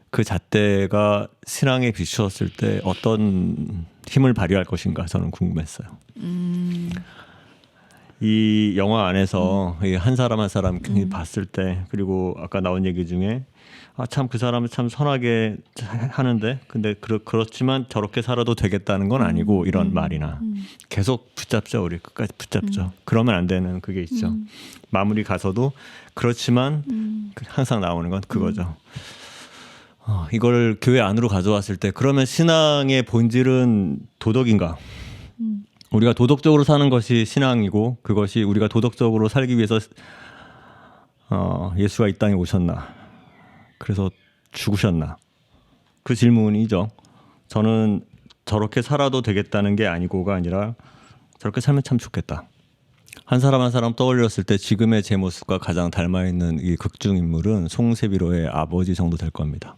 그 잣대가 신앙에 비추었을 때 어떤 힘을 발휘할 것인가 저는 궁금했어요. 이 영화 안에서 이한 사람 한 사람 봤을 때 그리고 아까 나온 얘기 중에 참 그 사람은 참 선하게 하는데 근데 그렇지만 저렇게 살아도 되겠다는 건 아니고 이런 말이나 계속 붙잡죠. 우리 끝까지 붙잡죠. 그러면 안 되는 그게 있죠. 마무리 가서도 그렇지만 항상 나오는 건 그거죠. 이걸 교회 안으로 가져왔을 때 그러면 신앙의 본질은 도덕인가? 우리가 도덕적으로 사는 것이 신앙이고 그것이 우리가 도덕적으로 살기 위해서 예수가 이 땅에 오셨나? 그래서 죽으셨나? 그 질문이죠. 저는 저렇게 살아도 되겠다는 게 아니고가 아니라 저렇게 살면 참 좋겠다. 한 사람 한 사람 떠올렸을 때 지금의 제 모습과 가장 닮아있는 이 극중 인물은 송세비로의 아버지 정도 될 겁니다.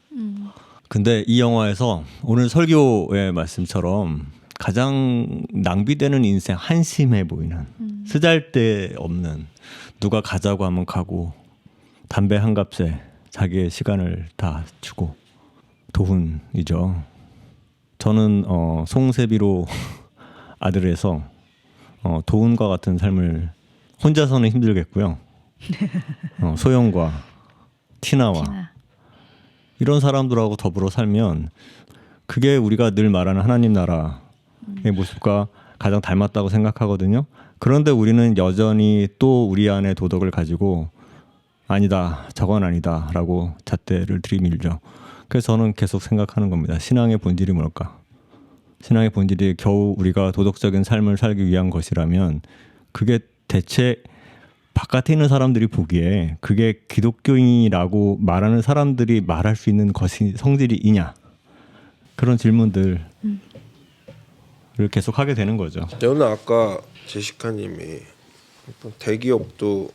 근데 이 영화에서 오늘 설교의 말씀처럼 가장 낭비되는 인생 한심해 보이는 쓰잘데없는 누가 가자고 하면 가고 담배 한 값에 자기의 시간을 다 주고 도훈이죠. 저는 송세비로 아들에서 도훈과 같은 삶을 혼자서는 힘들겠고요. 소영과 티나와 이런 사람들하고 더불어 살면 그게 우리가 늘 말하는 하나님 나라의 모습과 가장 닮았다고 생각하거든요. 그런데 우리는 여전히 또 우리 안에 도덕을 가지고 아니다, 저건 아니다 라고 잣대를 들이밀죠. 그래서 저는 계속 생각하는 겁니다. 신앙의 본질이 뭘까? 신앙의 본질이 겨우 우리가 도덕적인 삶을 살기 위한 것이라면 그게 대체 바깥에 있는 사람들이 보기에 그게 기독교인이라고 말하는 사람들이 말할 수 있는 것이 성질이냐? 그런 질문들을 계속 하게 되는 거죠. 저는 아까 제시카님이 대기업도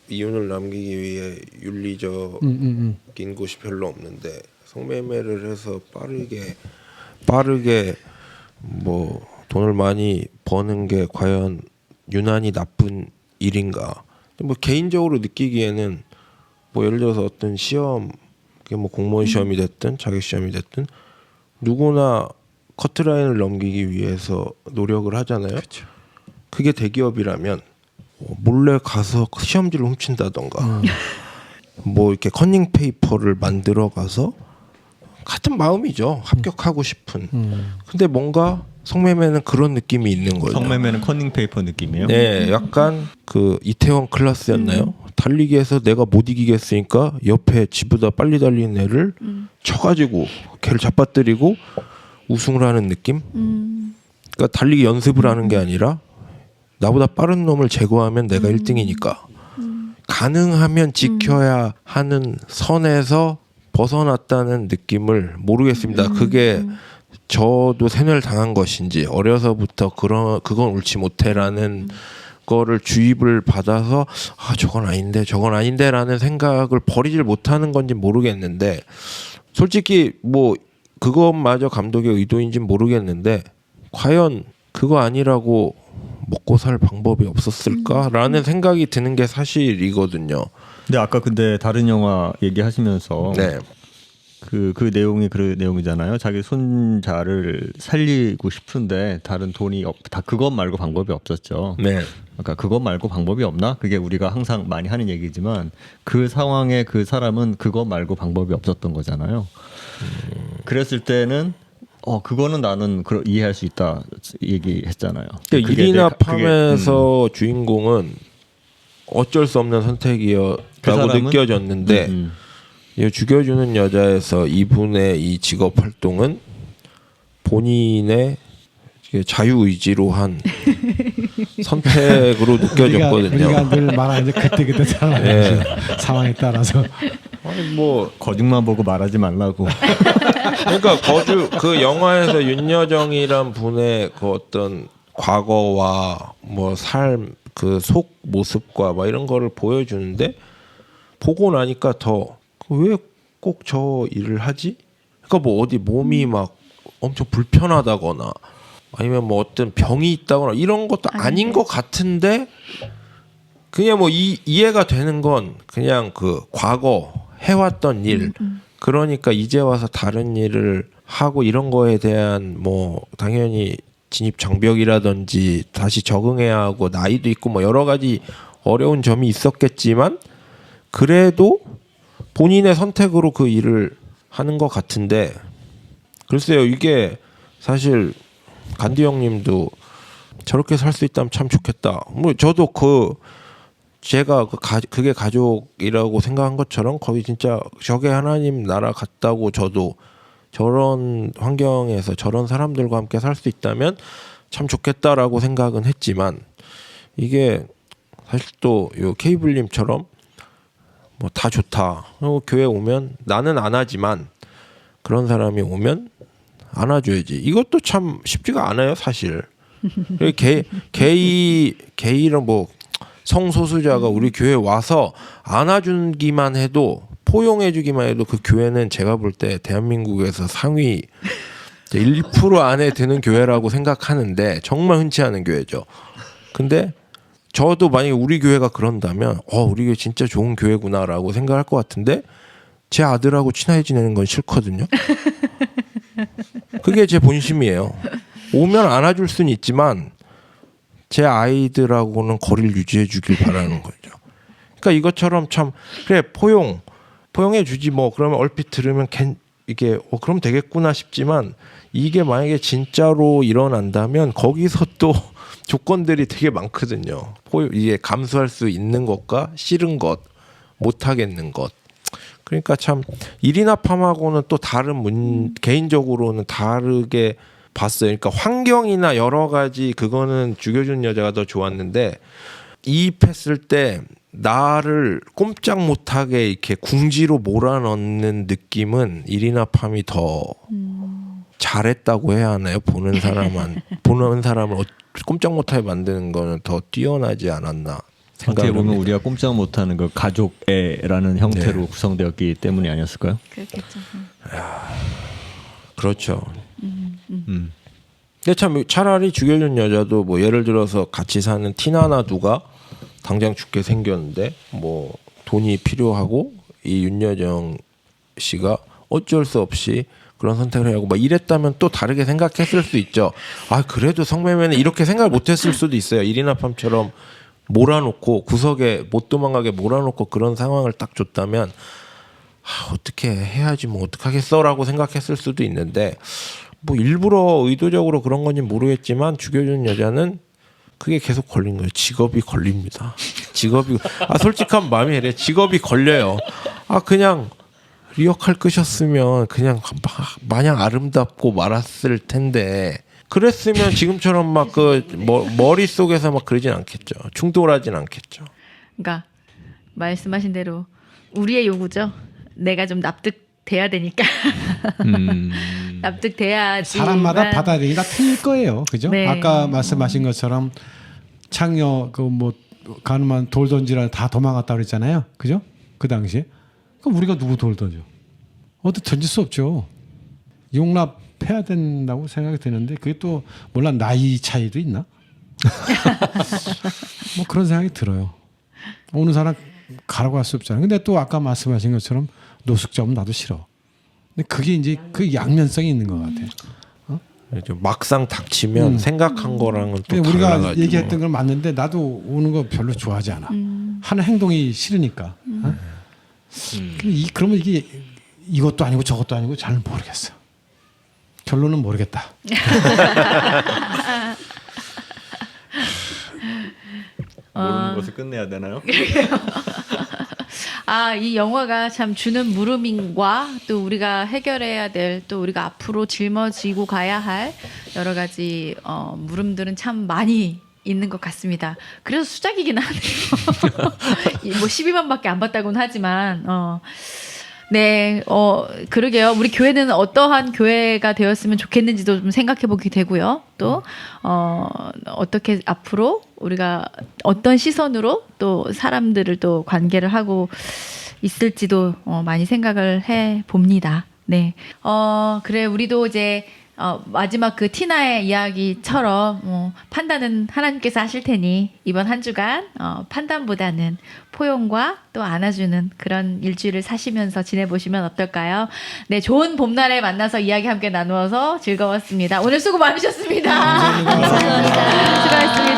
이윤을 남기기 위해 윤리적인 곳이 별로 없는데 성매매를 해서 빠르게 뭐 돈을 많이 버는 게 과연 유난히 나쁜 일인가? 뭐 개인적으로 느끼기에는 뭐 예를 들어서 어떤 시험, 그게 뭐 공무원 시험이 됐든 자격 시험이 됐든 누구나 커트라인을 넘기기 위해서 노력을 하잖아요. 그렇죠. 그게 대기업이라면 몰래 가서 시험지를 훔친다던가 뭐 이렇게 커닝 페이퍼를 만들어 가서 같은 마음이죠. 합격하고 싶은. 근데 뭔가 성매매는 그런 느낌이 있는 거예요. 성매매는 커닝페이퍼 느낌이에요? 네, 약간 그 이태원 클라스였나요? 달리기에서 내가 못 이기겠으니까 옆에 지보다 빨리 달리는 애를 쳐가지고 걔를 잡아뜨리고 우승을 하는 느낌? 그러니까 달리기 연습을 하는 게 아니라 나보다 빠른 놈을 제거하면 내가 1등이니까 가능하면 지켜야 하는 선에서 벗어났다는 느낌을 모르겠습니다. 그게 저도 세뇌를 당한 것인지 어려서부터 그건 옳지 못해라는 거를 주입을 받아서 저건 아닌데라는 생각을 버리질 못하는 건지 모르겠는데 솔직히 뭐 그것마저 감독의 의도인지는 모르겠는데 과연 그거 아니라고 먹고 살 방법이 없었을까라는 생각이 드는 게 사실이거든요. 근데 아까 다른 영화 얘기하시면서 네. 그 내용이 그 내용이잖아요. 자기 손자를 살리고 싶은데 다른 돈이 다 그것 말고 방법이 없었죠. 네. 그러니까 그것 말고 방법이 없나? 그게 우리가 항상 많이 하는 얘기지만 그 상황에 그 사람은 그것 말고 방법이 없었던 거잖아요. 그랬을 때는 그거는 나는 이해할 수 있다 얘기했잖아요. 그러니까 일이나 팜에서 주인공은 어쩔 수 없는 선택이었다고 그 사람은? 느껴졌는데 이 죽여주는 여자에서 이분의 이 직업 활동은 본인의 자유의지로 한 선택으로 느껴졌거든요. 우리가 늘 말하는 그때 네. 상황에 따라서 아니 뭐 거짓말 보고 말하지 말라고. 그러니까 그 영화에서 윤여정이란 분의 그 어떤 과거와 뭐 삶 그 속 모습과 막 이런 거를 보여주는데 보고 나니까 더 왜 꼭 저 일을 하지? 그러니까 뭐 어디 몸이 막 엄청 불편하다거나 아니면 뭐 어떤 병이 있다거나 이런 것도 아닌 것 같은데 그냥 뭐 이해가 되는 건 그냥 그 과거 해왔던 일 그러니까 이제 와서 다른 일을 하고 이런 거에 대한 뭐 당연히 진입 장벽이라든지 다시 적응해야 하고 나이도 있고 뭐 여러 가지 어려운 점이 있었겠지만 그래도 본인의 선택으로 그 일을 하는 것 같은데 글쎄요 이게 사실 간디 형님도 저렇게 살 수 있다면 참 좋겠다. 뭐 저도 제가 그게 가족이라고 생각한 것처럼 거의 진짜 저게 하나님 나라 같다고 저도 저런 환경에서 저런 사람들과 함께 살 수 있다면 참 좋겠다라고 생각은 했지만 이게 사실 또 요 케이블님처럼 뭐 다 좋다. 교회 오면 나는 안 하지만 그런 사람이 오면 안아줘야지. 이것도 참 쉽지가 않아요, 사실. 게이런 뭐 성소수자가 우리 교회 와서 안아주기만 해도 포용해주기만 해도 그 교회는 제가 볼 때 대한민국에서 상위 1% 안에 드는 교회라고 생각하는데 정말 흔치 않은 교회죠. 근데 저도 만약에 우리 교회가 그런다면 우리 교회 진짜 좋은 교회구나라고 생각할 것 같은데 제 아들하고 친하게 지내는 건 싫거든요. 그게 제 본심이에요. 오면 안아줄 수는 있지만 제 아이들하고는 거리를 유지해 주길 바라는 거죠. 그러니까 이것처럼 참 그래 포용해 주지 뭐 그러면 얼핏 들으면 이게 그럼 되겠구나 싶지만 이게 만약에 진짜로 일어난다면 거기서 또 조건들이 되게 많거든요. 이게 감수할 수 있는 것과 싫은 것, 못하겠는 것. 그러니까 참 일이나 팜하고는 또 다른 개인적으로는 다르게 봤어요. 그러니까 환경이나 여러 가지 그거는 죽여준 여자가 더 좋았는데 이입했을 때 나를 꼼짝 못하게 이렇게 궁지로 몰아넣는 느낌은 일이나 팜이 더 잘했다고 해야 하나요? 보는 사람을 꼼짝 못하게 만드는 거는 더 뛰어나지 않았나 어떻게 보면 생각합니다. 우리가 꼼짝 못하는 그 가족애라는 형태로 네. 구성되었기 때문이 아니었을까요? 그렇겠죠. 그렇죠. 근데 참 차라리 죽여준 여자도 뭐 예를 들어서 같이 사는 티나나 누가 당장 죽게 생겼는데 뭐 돈이 필요하고 이 윤여정 씨가 어쩔 수 없이 그런 선택을 해야 하고 막 이랬다면 또 다르게 생각했을 수 있죠. 그래도 성매매는 이렇게 생각을 못했을 수도 있어요. 일이나 팜처럼 몰아놓고 구석에 못 도망가게 몰아놓고 그런 상황을 딱 줬다면 어떻게 해야지 뭐 어떡하겠어라고 생각했을 수도 있는데 뭐 일부러 의도적으로 그런 건지 모르겠지만 죽여준 여자는 그게 계속 걸린 거예요. 직업이 걸립니다. 직업이 솔직한 마음이 이래. 직업이 걸려요. 그냥 리어칼 끄셨으면 그냥 마냥 아름답고 말았을 텐데 그랬으면 지금처럼 막 머릿속에서 막 그러진 않겠죠. 충돌하진 않겠죠. 그러니까 말씀하신 대로 우리의 요구죠. 내가 좀 납득돼야 되니까. 납득돼야지. 사람마다 받아들이기가 틀릴 거예요. 그죠? 네. 아까 말씀하신 것처럼 창녀 가늠한 돌 던지라 다 도망갔다 그랬잖아요. 그죠? 그 당시에. 그럼 우리가 누구 돌 던져? 어디 던질 수 없죠. 용납해야 된다고 생각이 드는데 그게 또 몰라 나이 차이도 있나? 뭐 그런 생각이 들어요. 어느 사람 가라고 할 수 없잖아요. 근데 또 아까 말씀하신 것처럼 노숙자면 나도 싫어. 근데 그게 이제 그 양면성이 있는 것 같아요. 좀 막상 닥치면 생각한 거랑은 또 근데 우리가 달라가지고. 얘기했던 건 맞는데 나도 오는 거 별로 좋아하지 않아. 하는 행동이 싫으니까. 그러면 이게 이것도 아니고 저것도 아니고 잘 모르겠어. 결론은 모르겠다. 모르는 것을 끝내야 되나요? 이 영화가 참 주는 물음과 또 우리가 해결해야 될 또 우리가 앞으로 짊어지고 가야 할 여러 가지 물음들은 참 많이 있는 것 같습니다. 그래서 수작이긴 하네요. 뭐 12만밖에 안 받다고는 하지만 네, 그러게요. 우리 교회는 어떠한 교회가 되었으면 좋겠는지도 좀 생각해 보게 되고요. 또, 어떻게 앞으로 우리가 어떤 시선으로 또 사람들을 또 관계를 하고 있을지도 많이 생각을 해 봅니다. 네. 그래, 우리도 이제 마지막 그 티나의 이야기처럼 판단은 하나님께서 하실 테니 이번 한 주간 판단보다는 포용과 또 안아주는 그런 일주일을 사시면서 지내보시면 어떨까요? 네, 좋은 봄날에 만나서 이야기 함께 나누어서 즐거웠습니다. 오늘 수고 많으셨습니다. 감사합니다. 수고하셨습니다.